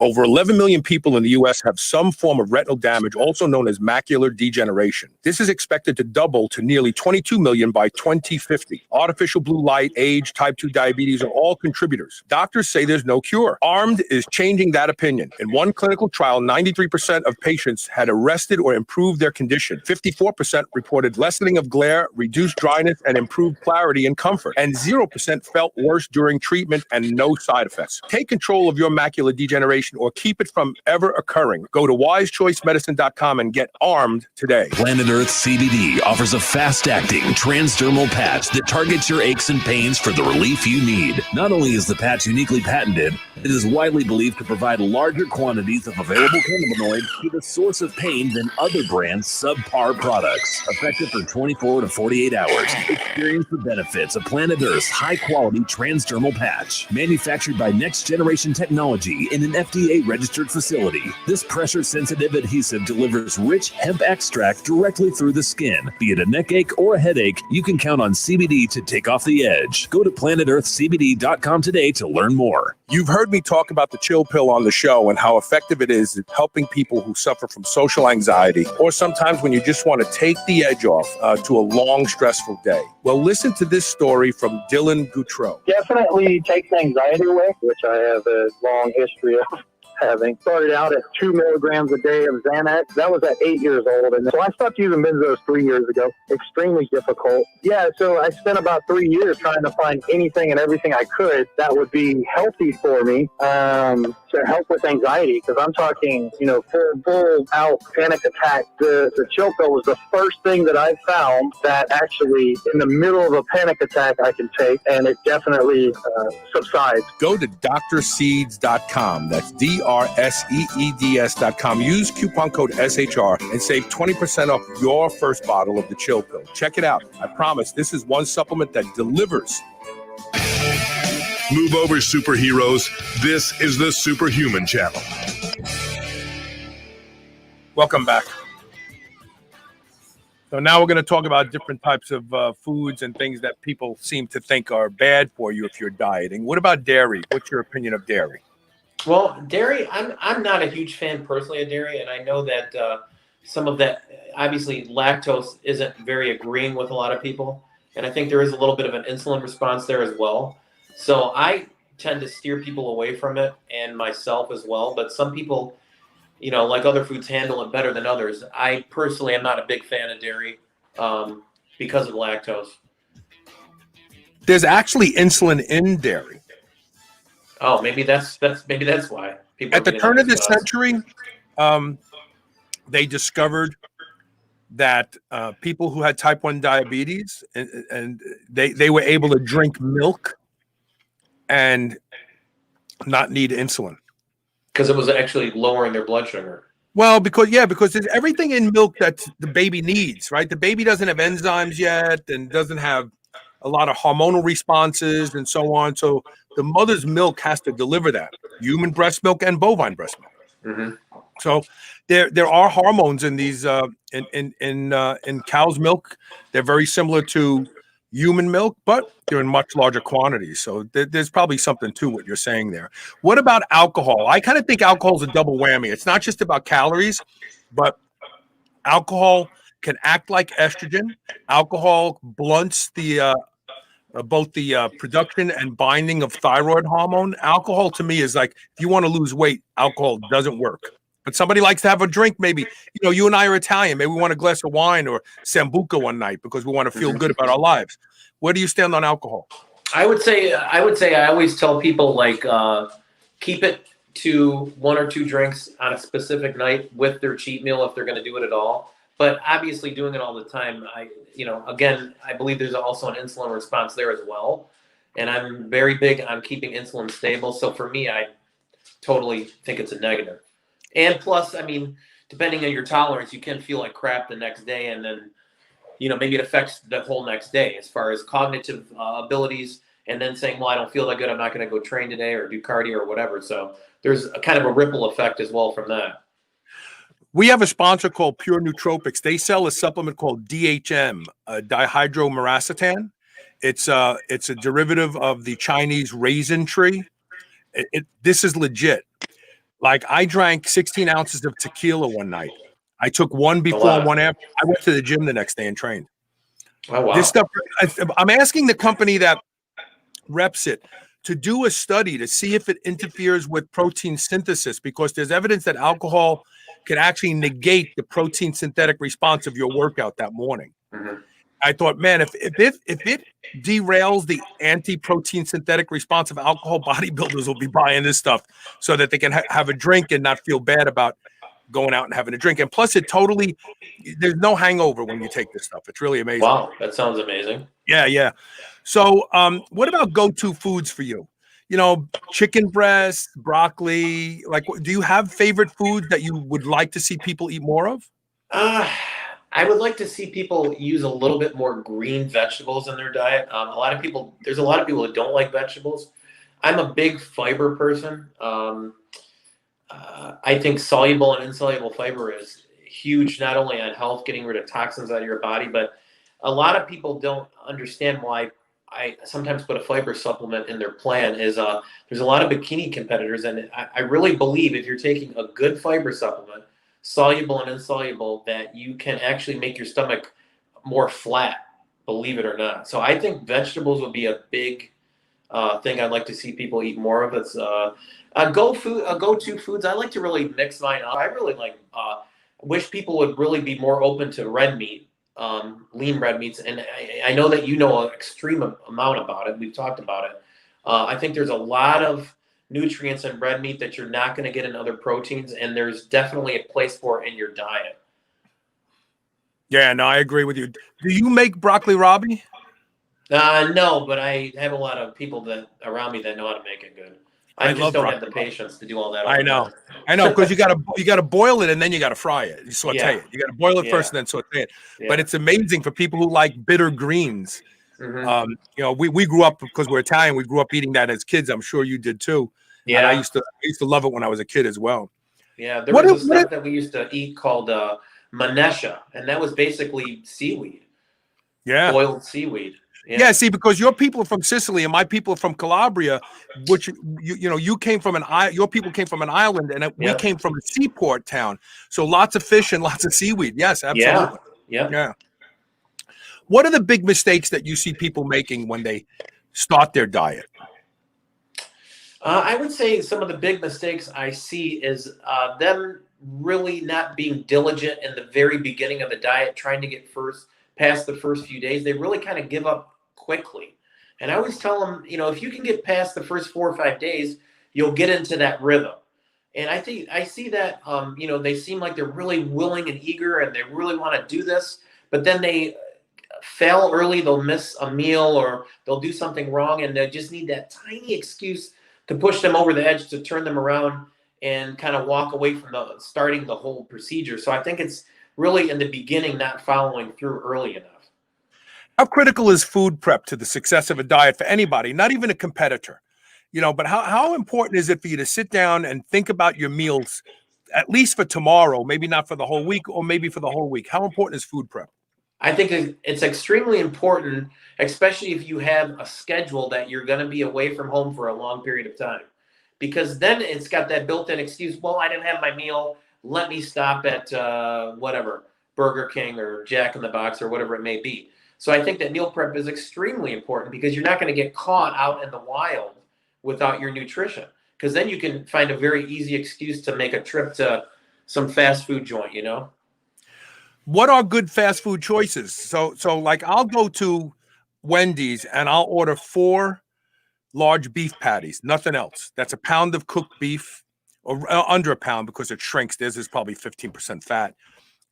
Speaker 2: Over 11 million people in the U.S. have some form of retinal damage, also known as macular degeneration. This is expected to double to nearly 22 million by 2050. Artificial blue light, age, type 2 diabetes are all contributors. Doctors say there's no cure. ARMED is changing that opinion. In one clinical trial, 93% of patients had arrested or improved their condition. 54% reported lessening of glare, reduced dryness, and improved clarity and comfort. And 0% felt worse during treatment and no side effects. Take control of your macular degeneration or keep it from ever occurring. Go to wisechoicemedicine.com and get armed today.
Speaker 5: Planet Earth CBD offers a fast-acting transdermal patch that targets your aches and pains for the relief you need. Not only is the patch uniquely patented, it is widely believed to provide larger quantities of available cannabinoids to the source of pain than other brands' subpar products. Effective for 24 to 48 hours. Experience the benefits of Planet Earth's high-quality transdermal patch. Manufactured by Next Generation Technology in an FDA-registered facility. This pressure-sensitive adhesive delivers rich hemp extract directly through the skin. Be it a neck ache or a headache, you can count on CBD to take off the edge. Go to planetearthcbd.com today to learn more.
Speaker 2: You've heard me talk about the chill pill on the show and how effective it is at helping people who suffer from social anxiety, or sometimes when you just want to take the edge off to a long, stressful day. Well, listen to this story from Dylan Goutreau.
Speaker 7: Definitely takes anxiety away, which I have a long history of having. Started out at 2 milligrams a day of Xanax. That was at 8 years old. And so I stopped using benzos 3 years ago. Extremely difficult. Yeah, so I spent about 3 years trying to find anything and everything I could that would be healthy for me to help with anxiety. Because I'm talking, full out panic attack. The chill pill was the first thing that I found that actually in the middle of a panic attack I can take, and it definitely subsides.
Speaker 2: Go to drseeds.com. That's DRSEEDS.com. Use coupon code SHR and save 20% off your first bottle of the chill pill. Check it out. I promise this is one supplement that delivers.
Speaker 1: Move over, superheroes. This is the Superhuman Channel.
Speaker 2: Welcome back. So now we're going to talk about different types of foods and things that people seem to think are bad for you if you're dieting. What about dairy? What's your opinion of dairy?
Speaker 3: Well, dairy, I'm not a huge fan personally of dairy, and I know that some of that, obviously lactose isn't very agreeing with a lot of people, and I think there is a little bit of an insulin response there as well. So I tend to steer people away from it, and myself as well, but some people, like other foods, handle it better than others. I personally am not a big fan of dairy because of lactose.
Speaker 2: There's actually insulin in dairy.
Speaker 3: Oh, maybe that's why. People
Speaker 2: At the turn of the century, they discovered that people who had type 1 diabetes and they were able to drink milk and not need insulin.
Speaker 3: Because it was actually lowering their blood sugar.
Speaker 2: Well, because there's everything in milk that the baby needs, right? The baby doesn't have enzymes yet and doesn't have a lot of hormonal responses and so on. So the mother's milk has to deliver that. Human breast milk and bovine breast milk.
Speaker 3: Mm-hmm.
Speaker 2: So there are hormones in these in cow's milk. They're very similar to human milk, but they're in much larger quantities. So there's probably something to what you're saying there. What about alcohol? I kind of think alcohol is a double whammy. It's not just about calories, but alcohol can act like estrogen. Alcohol blunts the both the production and binding of thyroid hormone. Alcohol to me is like, if you want to lose weight, alcohol doesn't work. But somebody likes to have a drink, maybe, you and I are Italian. Maybe we want a glass of wine or Sambuca one night because we want to feel good about our lives. Where do you stand on alcohol?
Speaker 3: I would say I always tell people, keep it to 1 or 2 drinks on a specific night with their cheat meal if they're going to do it at all. But obviously doing it all the time, I believe there's also an insulin response there as well. And I'm very big on keeping insulin stable. So for me, I totally think it's a negative. And plus, depending on your tolerance, you can feel like crap the next day. And then, maybe it affects the whole next day as far as cognitive abilities. And then saying, well, I don't feel that good, I'm not going to go train today or do cardio or whatever. So there's a kind of a ripple effect as well from that.
Speaker 2: We have a sponsor called Pure Nootropics. They sell a supplement called DHM, dihydromaracetam. It's a derivative of the Chinese raisin tree. This is legit. Like I drank 16 ounces of tequila one night. I took one
Speaker 3: A
Speaker 2: before and
Speaker 3: lot.
Speaker 2: one after. I went to the gym the next day and trained.
Speaker 3: Oh, wow.
Speaker 2: This stuff, I'm asking the company that reps it to do a study to see if it interferes with protein synthesis, because there's evidence that alcohol can actually negate the protein synthetic response of your workout that morning.
Speaker 3: Mhm.
Speaker 2: I thought, man, if it derails the anti-protein synthetic response of alcohol, bodybuilders will be buying this stuff so that they can have a drink and not feel bad about going out and having a drink. And plus, there's no hangover when you take this stuff. It's really amazing.
Speaker 3: Wow, that sounds amazing.
Speaker 2: Yeah, yeah. So, what about go-to foods for you? You know, chicken breast, broccoli. Like, do you have favorite foods that you would like to see people eat more of?
Speaker 3: I would like to see people use a little bit more green vegetables in their diet. There's a lot of people that don't like vegetables. I'm a big fiber person. I think soluble and insoluble fiber is huge, not only on health, getting rid of toxins out of your body, but a lot of people don't understand why I sometimes put a fiber supplement in their plan. There's a lot of bikini competitors, and I really believe if you're taking a good fiber supplement, soluble and insoluble, that you can actually make your stomach more flat, believe it or not. So I think vegetables would be a big thing I'd like to see people eat more of. It's go-to foods. I like to really mix mine up. I really wish people would really be more open to red meat, lean red meats. And I know that you know an extreme amount about it. We've talked about it. I think there's a lot of nutrients in red meat that you're not going to get in other proteins, and there's definitely a place for it in your diet.
Speaker 2: Yeah, no, I agree with you. Do you make broccoli rabe?
Speaker 3: No, but I have a lot of people around me that know how to make it good. I just
Speaker 2: love
Speaker 3: don't have
Speaker 2: broccoli
Speaker 3: the patience to do all that.
Speaker 2: I know, because you gotta boil it and then you gotta fry it. You saute
Speaker 3: Yeah.
Speaker 2: it. You gotta boil it first
Speaker 3: Yeah.
Speaker 2: and then saute it.
Speaker 3: Yeah.
Speaker 2: But it's amazing for people who like bitter greens.
Speaker 3: Mhm.
Speaker 2: You know, we grew up, because we're Italian. We grew up eating that as kids. I'm sure you did too. And I
Speaker 3: Yeah.
Speaker 2: used to love it when I was a kid as well.
Speaker 3: Yeah, there
Speaker 2: What
Speaker 3: was
Speaker 2: if-
Speaker 3: a stuff that we used to eat called manesha, and that was basically seaweed,
Speaker 2: Yeah.
Speaker 3: boiled seaweed.
Speaker 2: Yeah, see, because your people are from Sicily and my people are from Calabria, which you came from your people came from an island, and we
Speaker 3: Yep.
Speaker 2: came from a seaport town. So lots of fish and lots of seaweed. Yes, absolutely.
Speaker 3: Yeah.
Speaker 2: Yeah. What are the big mistakes that you see people making when they start their diet?
Speaker 3: I would say some of the big mistakes I see is them really not being diligent in the very beginning of the diet, trying to get past the first few days. They really kind of give up quickly. And I always tell them, if you can get past the first 4 or 5 days, you'll get into that rhythm. And I see that, they seem like they're really willing and eager and they really want to do this, but then they fail early. They'll miss a meal or they'll do something wrong, and they just need that tiny excuse to push them over the edge, to turn them around and kind of walk away from starting the whole procedure. So I think it's really in the beginning not following through early enough.
Speaker 2: How critical is food prep to the success of a diet for anybody, not even a competitor? But how important is it for you to sit down and think about your meals, at least for tomorrow, maybe not for the whole week, or maybe for the whole week? How important is food prep?
Speaker 3: I think it's extremely important, especially if you have a schedule that you're going to be away from home for a long period of time, because then it's got that built-in excuse. Well, I didn't have my meal. Let me stop at whatever, Burger King or Jack in the Box or whatever it may be. So I think that meal prep is extremely important, because you're not going to get caught out in the wild without your nutrition, because then you can find a very easy excuse to make a trip to some fast food joint,
Speaker 2: What are good fast food choices? So like I'll go to Wendy's and I'll order 4 large beef patties, nothing else. That's a pound of cooked beef, or under a pound, because it shrinks. Theirs is probably 15% fat.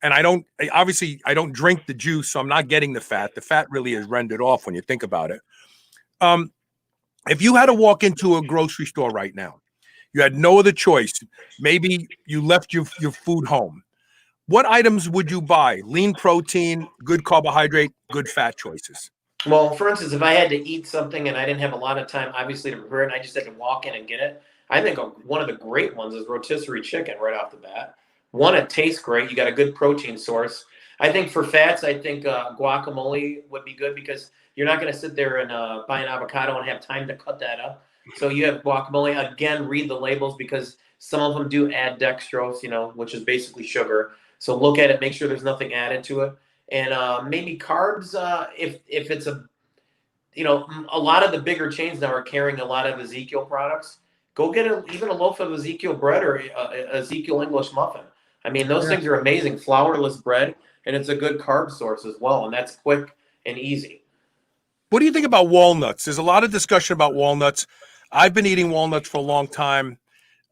Speaker 2: And I don't drink the juice, so I'm not getting the fat. The fat really is rendered off when you think about it. If you had to walk into a grocery store right now, you had no other choice. Maybe you left your food home. What items would you buy? Lean protein, good carbohydrate, good fat choices.
Speaker 3: Well, for instance, if I had to eat something and I didn't have a lot of time, obviously, to prepare it, and I just had to walk in and get it, I think one of the great ones is rotisserie chicken right off the bat. One, it tastes great. You got a good protein source. I think for fats, I think guacamole would be good, because you're not going to sit there and buy an avocado and have time to cut that up. So you have guacamole. Again, read the labels because some of them do add dextrose, which is basically sugar. So look at it, make sure there's nothing added to it. And maybe carbs, if it's a lot of the bigger chains now are carrying a lot of Ezekiel products. Go get even a loaf of Ezekiel bread or Ezekiel English muffin. I mean, those things are amazing. Flourless bread, and it's a good carb source as well, and that's quick and easy.
Speaker 2: What do you think about walnuts? There's a lot of discussion about walnuts. I've been eating walnuts for a long time,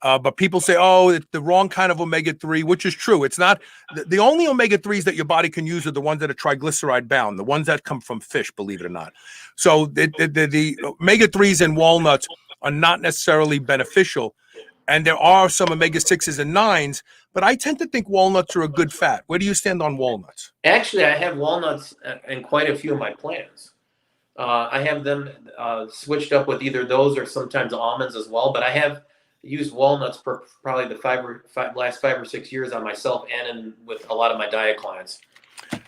Speaker 2: but people say, oh, it's the wrong kind of omega-3, which is true. It's not. The only omega-3s that your body can use are the ones that are triglyceride bound, the ones that come from fish, believe it or not. So the omega-3s in walnuts are not necessarily beneficial. And there are some omega-6s and 9s, but I tend to think walnuts are a good fat. Where do you stand on walnuts?
Speaker 3: Actually, I have walnuts in quite a few of my plans. I have them switched up with either those or sometimes almonds as well. But I have used walnuts for probably the last 5 or 6 years on myself and with a lot of my diet clients.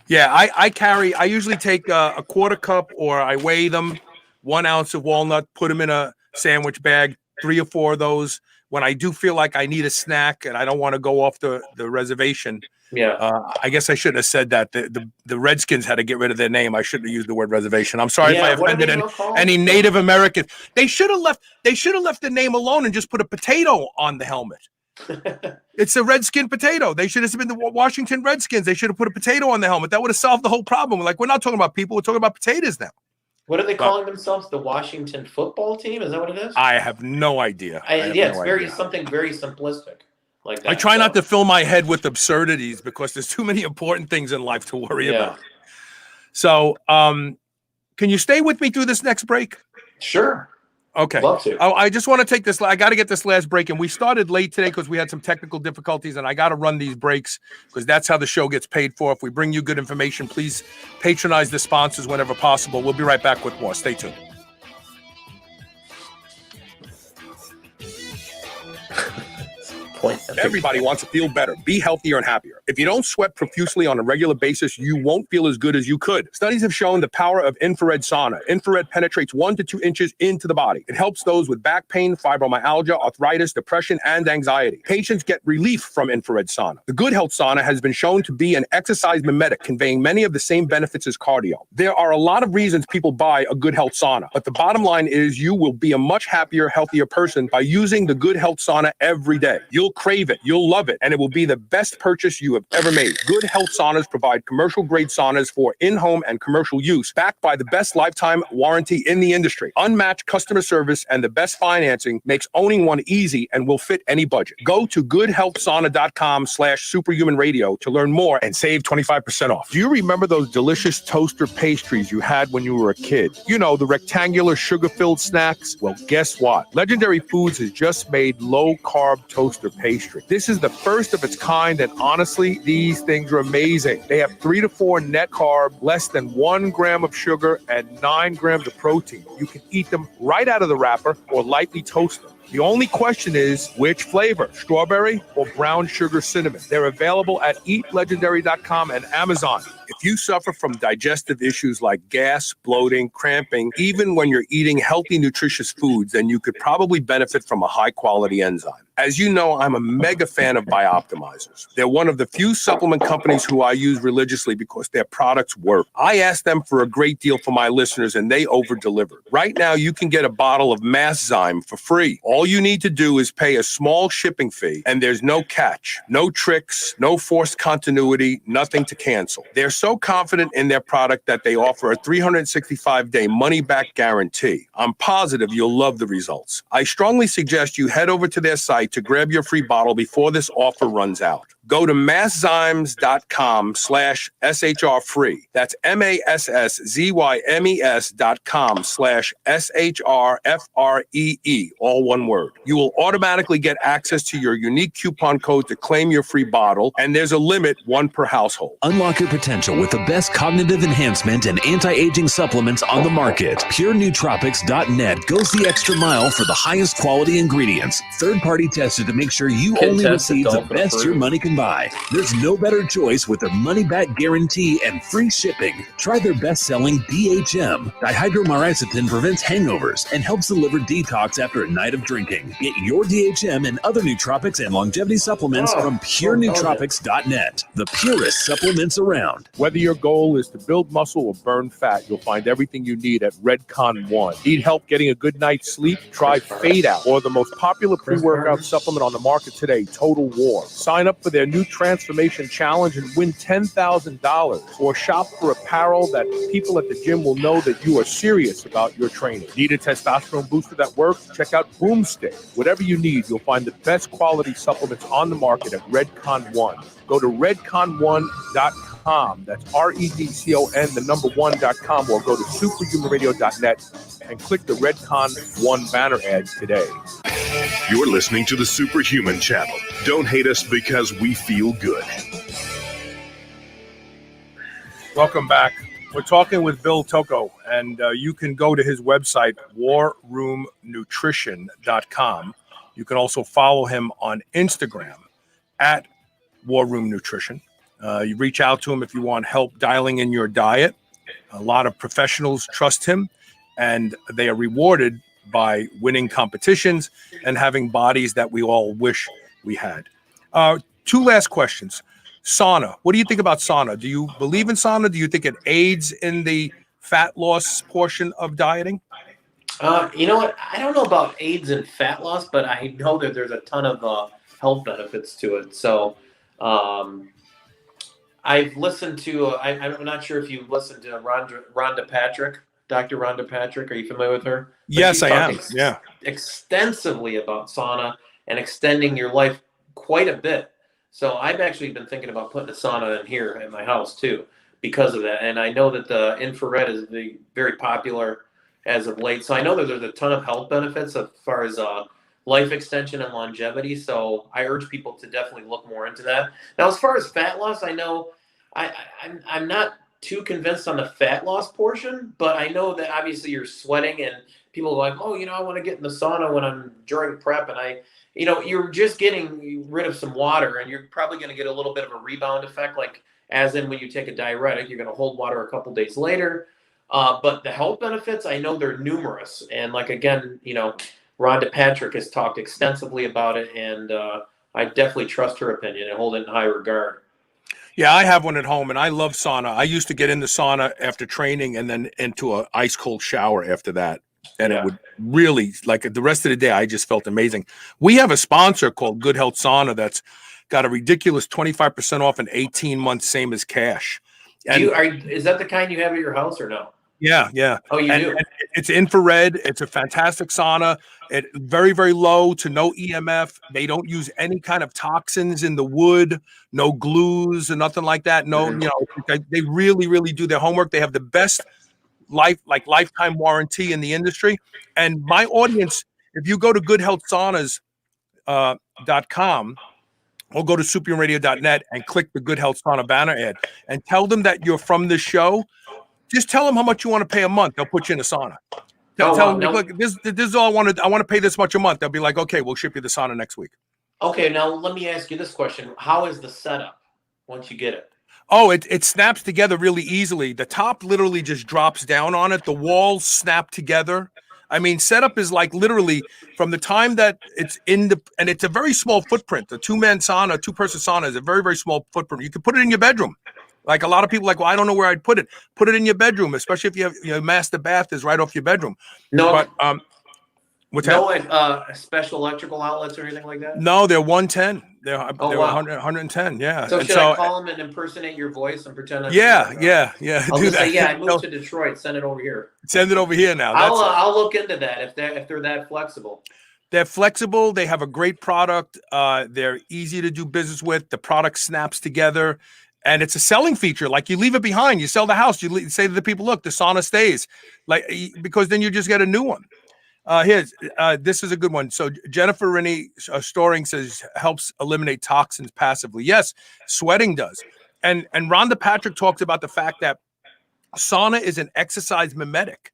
Speaker 2: Yeah, I usually take a quarter cup, or I weigh them, 1 ounce of walnut, put them in a sandwich bag, 3 or 4 of those. When I do feel like I need a snack and I don't want to go off the reservation. I guess I shouldn't have said that. The Redskins had to get rid of their name. I shouldn't have used the word reservation. I'm sorry if I offended any Native Americans. They should have left the name alone and just put a potato on the helmet. It's a Redskin potato. They should have been the Washington Redskins. They should have put a potato on the helmet. That would have solved the whole problem. Like, we're not talking about people. We're talking about potatoes now.
Speaker 3: What are they calling themselves? The Washington football team? Is that what it is?
Speaker 2: I have no idea.
Speaker 3: It's something very simplistic like that.
Speaker 2: I try not to fill my head with absurdities because there's too many important things in life to worry about. So, can you stay with me through this next break?
Speaker 3: Sure.
Speaker 2: Okay.
Speaker 3: Love to.
Speaker 2: I just want to take this. I got to get this last break. And we started late today because we had some technical difficulties. And I got to run these breaks because that's how the show gets paid for. If we bring you good information, please patronize the sponsors whenever possible. We'll be right back with more. Stay tuned. Everybody wants to feel better, be healthier and happier. If you don't sweat profusely on a regular basis, you won't feel as good as you could. Studies have shown the power of infrared sauna. Infrared penetrates 1 to 2 inches into the body. It helps those with back pain, fibromyalgia, arthritis, depression, and anxiety. Patients get relief from infrared sauna. The Good Health Sauna has been shown to be an exercise mimetic, conveying many of the same benefits as cardio. There are a lot of reasons people buy a Good Health Sauna, but the bottom line is you will be a much happier, healthier person by using the Good Health Sauna every day. You'll crave it, you'll love it, and it will be the best purchase you have ever made. Good Health Saunas provide commercial-grade saunas for in-home and commercial use, backed by the best lifetime warranty in the industry. Unmatched customer service and the best financing makes owning one easy and will fit any budget. Go to goodhealthsauna.com/superhumanradio to learn more and save 25% off. Do you remember those delicious toaster pastries you had when you were a kid? You know, the rectangular sugar-filled snacks? Well, guess what? Legendary Foods has just made low-carb toaster pastry. This is the first of its kind, and honestly, these things are amazing. They have 3 to 4 net carb, less than 1 gram of sugar, and 9 grams of protein. You can eat them right out of the wrapper or lightly toast them. The only question is, which flavor, strawberry or brown sugar cinnamon? They're available at eatlegendary.com and Amazon. If you suffer from digestive issues like gas, bloating, cramping, even when you're eating healthy, nutritious foods, then you could probably benefit from a high-quality enzyme. As you know, I'm a mega fan of Bioptimizers. They're one of the few supplement companies who I use religiously because their products work. I asked them for a great deal for my listeners, and they over-delivered. Right now, you can get a bottle of Masszyme for free. All you need to do is pay a small shipping fee, and there's no catch, no tricks, no forced continuity, nothing to cancel. They're so confident in their product that they offer a 365-day money-back guarantee. I'm positive you'll love the results. I strongly suggest you head over to their site to grab your free bottle before this offer runs out. Go to masszymes.com/SHR free. That's MASSZYMES.com/SHRFREE, all one word. You will automatically get access to your unique coupon code to claim your free bottle, and there's a limit, 1 per household.
Speaker 5: Unlock your potential with the best cognitive enhancement and anti-aging supplements on the market. PureNootropics.net goes the extra mile for the highest quality ingredients, third-party tested to make sure you only receive the best your money can can buy. There's no better choice with their money-back guarantee and free shipping. Try their best-selling DHM. Dihydromycin prevents hangovers and helps deliver detox after a night of drinking. Get your DHM and other nootropics and longevity supplements from purenootropics.net. The purest supplements around.
Speaker 2: Whether your goal is to build muscle or burn fat, you'll find everything you need at Redcon One. Need help getting a good night's sleep? Try Fade Out, or the most popular pre-workout supplement on the market today, Total War. Sign up for their new Transformation Challenge and win $10,000, or shop for apparel that people at the gym will know that you are serious about your training. Need a testosterone booster that works? Check out Boomstick. Whatever you need, you'll find the best quality supplements on the market at Redcon One. Go to redcon1.com. That's REDCON, the number 1.com, or go to superhumanradio.net and click the Redcon One banner ad today.
Speaker 1: You're listening to the Superhuman Channel. Don't hate us because we feel good.
Speaker 2: Welcome back. We're talking with Bill Tocco, and you can go to his website, warroomnutrition.com. You can also follow him on Instagram at War Room Nutrition. You reach out to him if you want help dialing in your diet. A lot of professionals trust him, and they are rewarded by winning competitions and having bodies that we all wish we had. Two last questions. Sauna. What do you think about sauna? Do you believe in sauna? Do you think it aids in the fat loss portion of dieting?
Speaker 3: You know what? I don't know about aids in fat loss, but I know that there's a ton of health benefits to it. So I've listened to, I'm not sure if you've listened to Rhonda Patrick, Dr. Rhonda Patrick. Are you familiar with her? But
Speaker 2: yes, I am. Yeah.
Speaker 3: Extensively about sauna and extending your life quite a bit. So I've actually been thinking about putting a sauna in here at my house too because of that. And I know that the infrared is very popular as of late. So I know that there's a ton of health benefits as far as life extension and longevity. So I urge people to definitely look more into that. Now, as far as fat loss, I know I'm not too convinced on the fat loss portion, but I know that obviously you're sweating and people are like, oh, I want to get in the sauna when I'm during prep. And you're just getting rid of some water and you're probably going to get a little bit of a rebound effect. Like as in when you take a diuretic, you're going to hold water a couple days later. But the health benefits, I know they're numerous. And like, again, Rhonda Patrick has talked extensively about it. And I definitely trust her opinion and hold it in high regard.
Speaker 2: Yeah, I have one at home, and I love sauna. I used to get in the sauna after training and then into an ice cold shower after that. And it would really, like the rest of the day, I just felt amazing. We have a sponsor called Good Health Sauna that's got a ridiculous 25% off in 18 months, same as cash. And
Speaker 3: is that the kind you have at your house or no?
Speaker 2: Yeah, yeah.
Speaker 3: Oh, you do?
Speaker 2: And it's infrared. It's a fantastic sauna. It very, very low to no EMF. They don't use any kind of toxins in the wood, no glues and nothing like that. No, they really, really do their homework. They have the best lifetime warranty in the industry. And my audience, if you go to goodhealthsaunas.com or go to superhumanradio.net and click the Good Health Sauna banner ad and tell them that you're from this show. Just tell them how much you want to pay a month. They'll put you in a sauna. Tell them, look, this is all I want to pay this much a month. They'll be like, okay, we'll ship you the sauna next week.
Speaker 3: Okay, now let me ask you this question. How is the setup once you get it?
Speaker 2: Oh, it snaps together really easily. The top literally just drops down on it. The walls snap together. I mean, setup is like literally from the time that it's and it's a very small footprint. The two-person sauna is a very, very small footprint. You can put it in your bedroom. Like a lot of people well, I don't know where I'd put it. Put it in your bedroom, especially if you have, master bath is right off your bedroom.
Speaker 3: No,
Speaker 2: but what's
Speaker 3: that? Special electrical outlets or anything like that?
Speaker 2: No, they're 110. They're 110. Yeah.
Speaker 3: So should I call them and impersonate your voice and pretend?
Speaker 2: Yeah.
Speaker 3: I'll just say, I moved to Detroit. Send it over here.
Speaker 2: Send it over here now.
Speaker 3: I'll look into that if they're that flexible.
Speaker 2: They're flexible. They have a great product. They're easy to do business with. The product snaps together. And it's a selling feature. Like you leave it behind. You sell the house. You say to the people, look, the sauna stays. Because then you just get a new one. This is a good one. So Jennifer Rennie Storing says helps eliminate toxins passively. Yes, sweating does. And Rhonda Patrick talks about the fact that sauna is an exercise mimetic.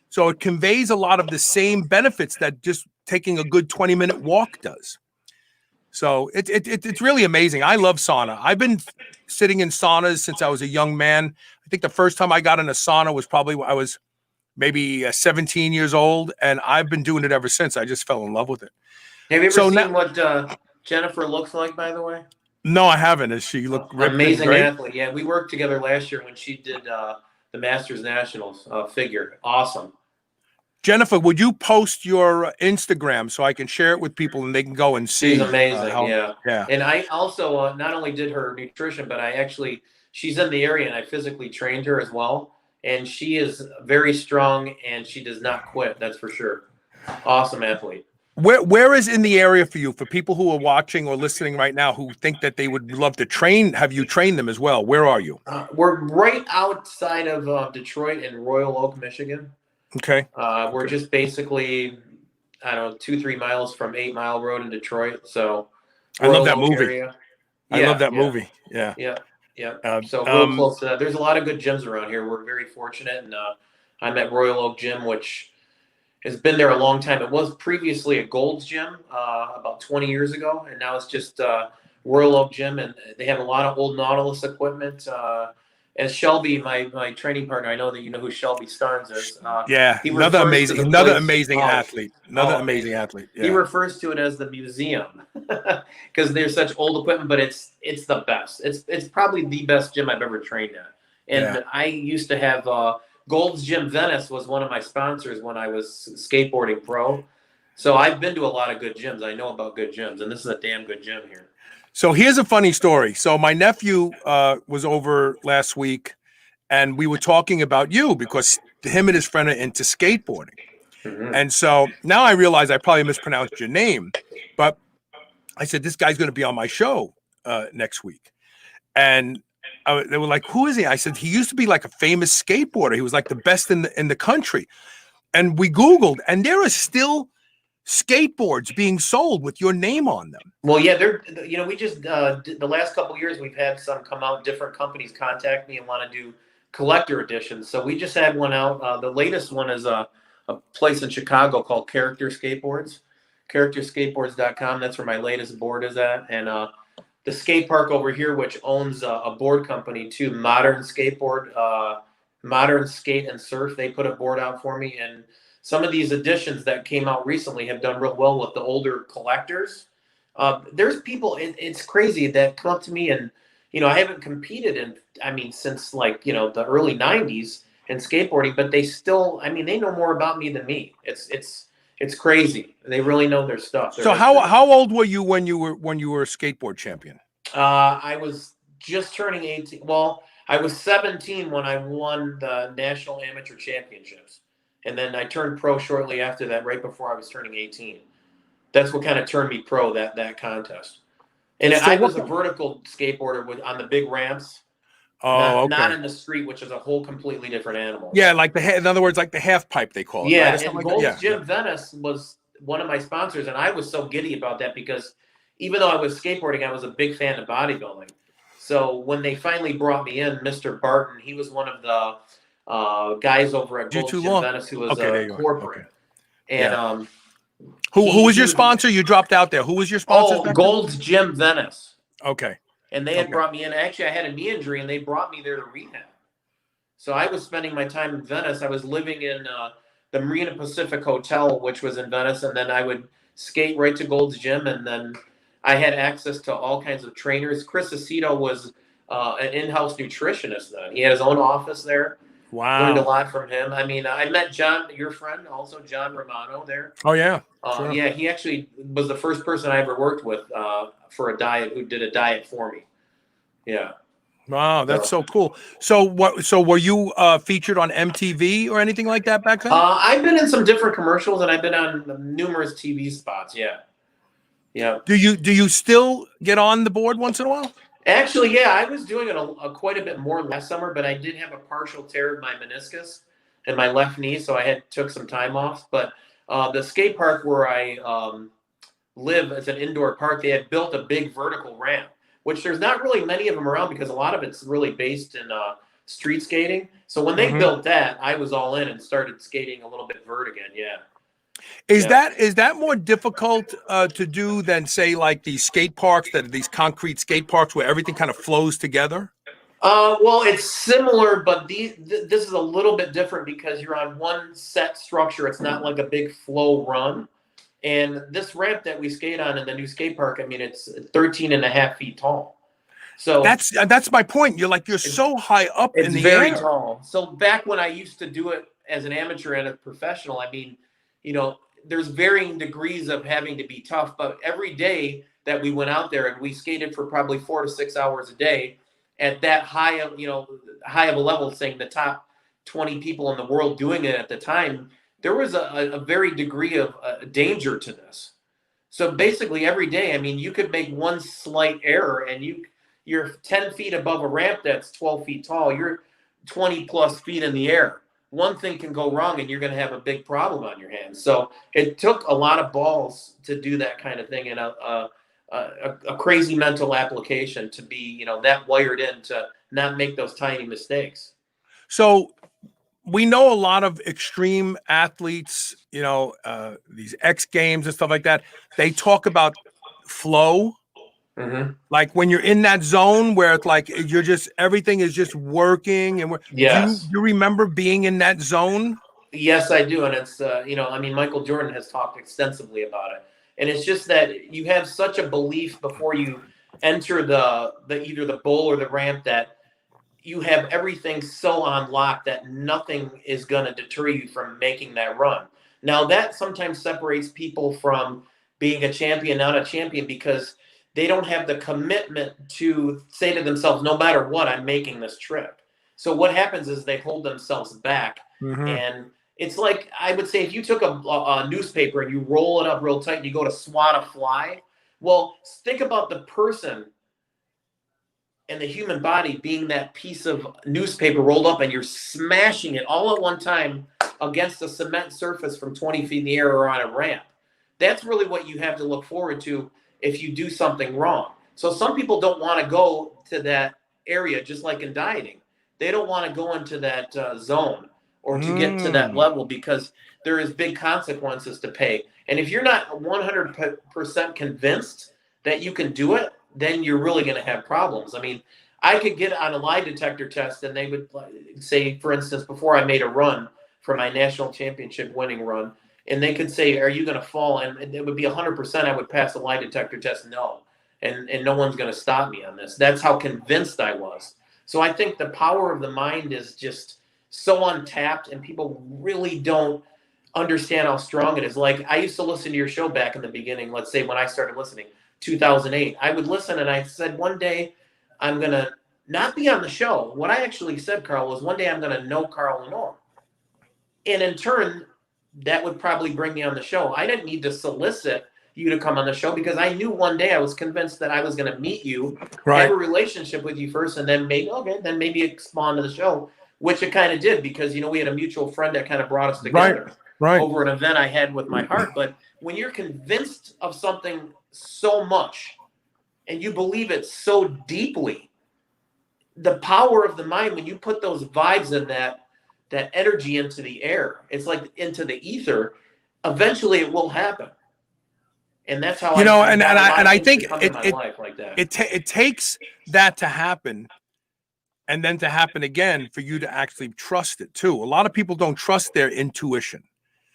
Speaker 2: So it conveys a lot of the same benefits that just taking a good 20-minute walk does. So it's really amazing. I love sauna. I've been sitting in saunas since I was a young man. I think the first time I got in a sauna was probably when I was maybe 17 years old, and I've been doing it ever since. I just fell in love with it.
Speaker 3: Have you ever
Speaker 2: So
Speaker 3: seen
Speaker 2: now,
Speaker 3: what Jennifer looks like, by the way?
Speaker 2: no, I haven't. Does she look ripped and
Speaker 3: Amazing
Speaker 2: great?
Speaker 3: athlete. Yeah, we worked together last year when she did the Masters Nationals figure. Awesome.
Speaker 2: Jennifer, would you post your Instagram so I can share it with people and they can go and see?
Speaker 3: She's amazing. Yeah.
Speaker 2: Yeah.
Speaker 3: And I also not only did her nutrition, but she's in the area and I physically trained her as well. And she is very strong and she does not quit. That's for sure. Awesome athlete.
Speaker 2: Where is in the area for you, for people who are watching or listening right now who think that they would love to train? Have you trained them as well? Where are you?
Speaker 3: We're right outside of Detroit in Royal Oak, Michigan.
Speaker 2: Okay.
Speaker 3: We're just basically, I don't know, 2-3 miles from 8 Mile Road in Detroit. So
Speaker 2: I love that
Speaker 3: Royal Oak
Speaker 2: movie.
Speaker 3: area.
Speaker 2: I love that movie. Yeah.
Speaker 3: Yeah. So real close to that. There's a lot of good gyms around here. We're very fortunate. And I'm at Royal Oak Gym, which has been there a long time. It was previously a Gold's Gym about 20 years ago. And now it's just Royal Oak Gym. And they have a lot of old Nautilus equipment. As Shelby, my training partner, I know that you know who Shelby Starnes is.
Speaker 2: Yeah, another amazing athlete. Amazing athlete. Yeah.
Speaker 3: He refers to it as the museum because there's such old equipment, but it's the best. It's probably the best gym I've ever trained at. And I used to have Gold's Gym Venice was one of my sponsors when I was skateboarding pro. So I've been to a lot of good gyms. I know about good gyms, and this is a damn good gym here.
Speaker 2: So here's a funny story. So my nephew was over last week, and we were talking about you because him and his friend are into skateboarding. Mm-hmm. And so now I realize I probably mispronounced your name, but I said, this guy's going to be on my show next week. And they were like, who is he? I said, he used to be like a famous skateboarder. He was like the best in the country. And we Googled, and there are still skateboards being sold with your name on them.
Speaker 3: Well, yeah, we just the last couple of years we've had some come out. Different companies contact me and want to do collector editions. So we just had one out. The latest one is a place in Chicago called Character Skateboards, characterskateboards.com. That's where my latest board is at. And the skate park over here, which owns a board company too, Modern Skateboard, Modern Skate and Surf. They put a board out for me, and some of these editions that came out recently have done real well with the older collectors. There's people, it's crazy, that come up to me and, I haven't competed since the early 90s in skateboarding, but they still, they know more about me than me. It's crazy. They really know their stuff.
Speaker 2: So how old were you when you were a skateboard champion?
Speaker 3: I was just turning 18. Well, I was 17 when I won the National Amateur Championships. And then I turned pro shortly after that, right before I was turning 18. That's what kind of turned me pro, that contest. And I was a vertical skateboarder on the big ramps. Not in the street, which is a whole completely different animal.
Speaker 2: Yeah, in other words, like the half pipe they call it.
Speaker 3: Yeah,
Speaker 2: right?
Speaker 3: and Gold's Gym Venice was one of my sponsors, and I was so giddy about that because even though I was skateboarding, I was a big fan of bodybuilding. So when they finally brought me in, Mr. Barton, he was one of the guys over at Gold's Gym Venice who was corporate.
Speaker 2: Okay.
Speaker 3: And
Speaker 2: who was your sponsor? You dropped out there. Who was your sponsor?
Speaker 3: Gold's Gym Venice.
Speaker 2: Okay.
Speaker 3: And they had brought me in. Actually, I had a knee injury, and they brought me there to rehab. So I was spending my time in Venice. I was living in the Marina Pacific Hotel, which was in Venice, and then I would skate right to Gold's Gym, and then I had access to all kinds of trainers. Chris Aceto was an in-house nutritionist then. He had his own office there.
Speaker 2: Wow.
Speaker 3: Learned a lot from him. I met John, your friend, also John Romano there.
Speaker 2: Oh, yeah.
Speaker 3: Sure. Yeah, he actually was the first person I ever worked with for a diet, who did a diet for me. Yeah.
Speaker 2: Wow, that's so cool. So were you featured on MTV or anything like that back then?
Speaker 3: I've been in some different commercials, and I've been on numerous TV spots. Yeah. Yeah.
Speaker 2: Do you still get on the board once in a while?
Speaker 3: Actually, yeah, I was doing it quite a bit more last summer, but I did have a partial tear of my meniscus in my left knee, so I took some time off. But the skate park where I live, it's an indoor park. They had built a big vertical ramp, which there's not really many of them around because a lot of it's really based in street skating. So when they built that, I was all in and started skating a little bit vert again. Yeah.
Speaker 2: Is
Speaker 3: Yeah.
Speaker 2: that more difficult to do than say like these skate parks, that these concrete skate parks where everything kind of flows together?
Speaker 3: Well, it's similar, but this is a little bit different because you're on one set structure. It's not like a big flow run. And this ramp that we skate on in the new skate park, I mean, it's 13 and a half feet tall. So
Speaker 2: That's my point. You're so high up in
Speaker 3: it's
Speaker 2: the
Speaker 3: very
Speaker 2: air.
Speaker 3: tall. So back when I used to do it as an amateur and a professional, I mean, there's varying degrees of having to be tough, but every day that we went out there and we skated for probably 4 to 6 hours a day at that high of a level, saying the top 20 people in the world doing it at the time, there was a very degree of danger to this. So basically every day, I mean, you could make one slight error and you're 10 feet above a ramp that's 12 feet tall. You're 20 plus feet in the air. One thing can go wrong and you're going to have a big problem on your hands. So it took a lot of balls to do that kind of thing, and a crazy mental application to be, that wired in to not make those tiny mistakes.
Speaker 2: So we know a lot of extreme athletes, these X Games and stuff like that. They talk about flow.
Speaker 3: Mm-hmm.
Speaker 2: Like when you're in that zone where it's like everything is just working, and
Speaker 3: Yes.
Speaker 2: do you remember being in that zone?
Speaker 3: Yes, I do. And it's, I mean, Michael Jordan has talked extensively about it. And it's just that you have such a belief before you enter either the bowl or the ramp that you have everything so on lock that nothing is going to deter you from making that run. Now, that sometimes separates people from being a champion, not a champion, because they don't have the commitment to say to themselves, no matter what, I'm making this trip. So what happens is they hold themselves back.
Speaker 2: Mm-hmm.
Speaker 3: And it's like, I would say, if you took a newspaper and you roll it up real tight and you go to swat a fly, well, think about the person and the human body being that piece of newspaper rolled up, and you're smashing it all at one time against a cement surface from 20 feet in the air or on a ramp. That's really what you have to look forward to if you do something wrong. So some people don't want to go to that area, just like in dieting. They don't want to go into that zone or to get to that level because there is big consequences to pay. And if you're not 100% convinced that you can do it, then you're really going to have problems. I mean, I could get on a lie detector test and they would say, for instance, before I made a run for my national championship winning run, and they could say, are you going to fall? And it would be 100% I would pass a lie detector test. No. And no one's going to stop me on this. That's how convinced I was. So I think the power of the mind is just so untapped, and people really don't understand how strong it is. Like, I used to listen to your show back in the beginning, let's say when I started listening, 2008. I would listen and I said, one day I'm going to not be on the show. What I actually said, Carl, was one day I'm going to know Carl Lenore. And in turn, that would probably bring me on the show. I didn't need to solicit you to come on the show because I knew one day, I was convinced that I was going to meet you, have a relationship with you first, and then maybe expand to the show, which it kind of did because, we had a mutual friend that kind of brought us together over an event I had with my heart. But when you're convinced of something so much and you believe it so deeply, the power of the mind, when you put those vibes in that energy into the air, it's like into the ether, eventually it will happen. And that's how
Speaker 2: I think
Speaker 3: it
Speaker 2: takes that to happen, and then to happen again for you to actually trust it too. A lot of people don't trust their intuition.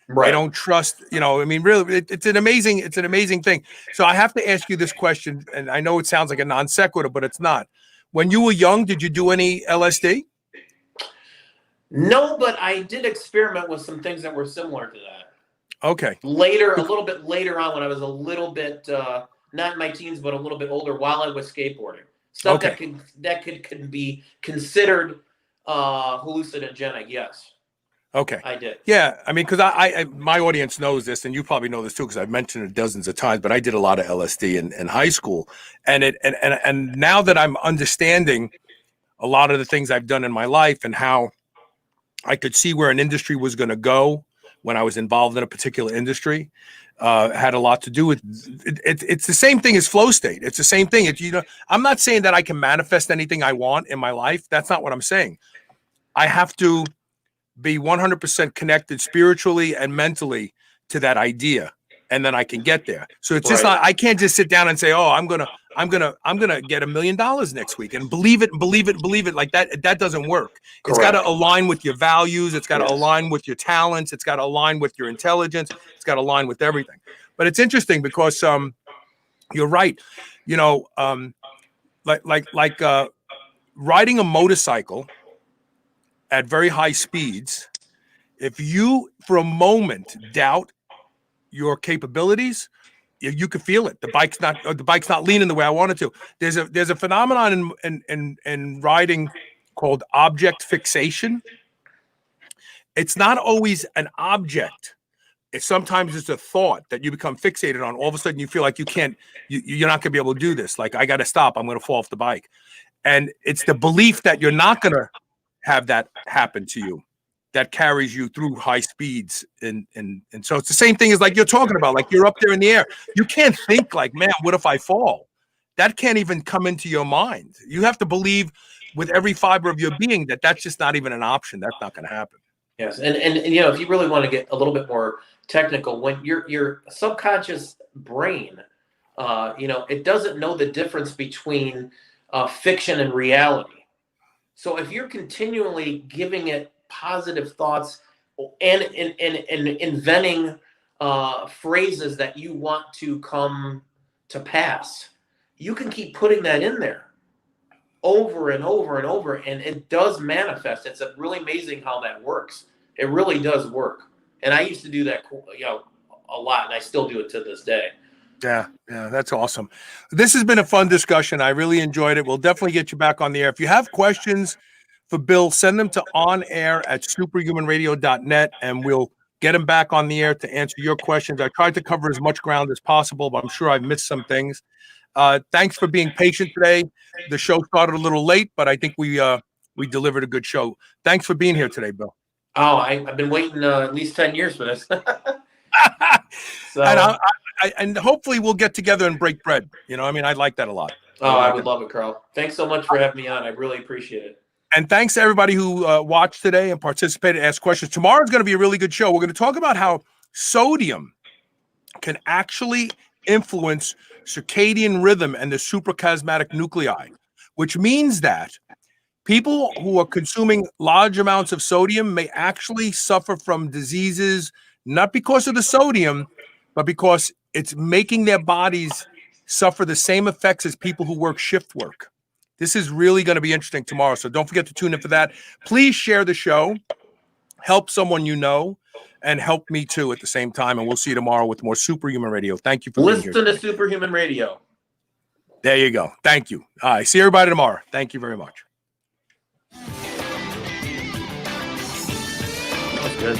Speaker 3: Right.
Speaker 2: They don't trust, really, it's an amazing thing. So I have to ask you this question, and I know it sounds like a non sequitur, but it's not. When you were young, did you do any LSD?
Speaker 3: No, but I did experiment with some things that were similar to that.
Speaker 2: Okay.
Speaker 3: A little bit later on, when I was a little bit, not in my teens, but a little bit older, while I was skateboarding. Stuff that could be considered hallucinogenic, yes.
Speaker 2: Okay.
Speaker 3: I did.
Speaker 2: Yeah. I mean, because I my audience knows this, and you probably know this too, because I've mentioned it dozens of times, but I did a lot of LSD in high school. And now that I'm understanding a lot of the things I've done in my life and how I could see where an industry was going to go when I was involved in a particular industry, had a lot to do with it's the same thing as flow state. It's the same thing. I'm not saying that I can manifest anything I want in my life. That's not what I'm saying. I have to be 100% connected spiritually and mentally to that idea, and then I can get there. So it's just not, I can't just sit down and say, oh, I'm gonna get $1 million next week and believe it. Like that doesn't work. It's got to align with your values. It's got to align with your talents. It's got to align with your intelligence. It's got to align with everything. But it's interesting because you're right. You know, like riding a motorcycle at very high speeds, if you for a moment doubt your capabilities, you can feel it. The bike's not leaning the way I want it to. There's a phenomenon in riding called object fixation. It's not always an object. Sometimes it's a thought that you become fixated on. All of a sudden you feel like you're not gonna be able to do this. Like, I got to stop. I'm going to fall off the bike. And it's the belief that you're not going to have that happen to you that carries you through high speeds. And so it's the same thing as like you're talking about, like you're up there in the air. You can't think like, man, what if I fall? That can't even come into your mind. You have to believe with every fiber of your being that that's just not even an option. That's not going to happen.
Speaker 3: Yes. And you know, if you really want to get a little bit more technical, when your subconscious brain, you know, it doesn't know the difference between fiction and reality. So if you're continually giving it positive thoughts and inventing phrases that you want to come to pass, you can keep putting that in there over and over and over, and it does manifest. It's really amazing how that works. It really does work. And I used to do that, you know, a lot, and I still do it to this day.
Speaker 2: Yeah, that's awesome. This has been a fun discussion. I really enjoyed it. We'll definitely get you back on the air. If you have questions for Bill, send them to onair@superhumanradio.net, and we'll get him back on the air to answer your questions. I tried to cover as much ground as possible, but I'm sure I've missed some things. Thanks for being patient today. The show started a little late, but I think we delivered a good show. Thanks for being here today, Bill.
Speaker 3: Oh, I've been waiting at least 10 years for this. So,
Speaker 2: and hopefully we'll get together and break bread. You know, I mean, I like that a lot.
Speaker 3: Oh, I would love it, Carl. Thanks so much for having me on. I really appreciate it.
Speaker 2: And thanks to everybody who watched today and participated, asked questions. Tomorrow's going to be a really good show. We're going to talk about how sodium can actually influence circadian rhythm and the suprachiasmatic nuclei, which means that people who are consuming large amounts of sodium may actually suffer from diseases, not because of the sodium, but because it's making their bodies suffer the same effects as people who work shift work. This is really going to be interesting tomorrow, so don't forget to tune in for that. Please share the show, help someone you know, and help me too at the same time, and we'll see you tomorrow with more Superhuman Radio. Thank you for being here.
Speaker 3: Listen to Superhuman Radio.
Speaker 2: There you go. Thank you. All right, see everybody tomorrow. Thank you very much.
Speaker 3: That's good.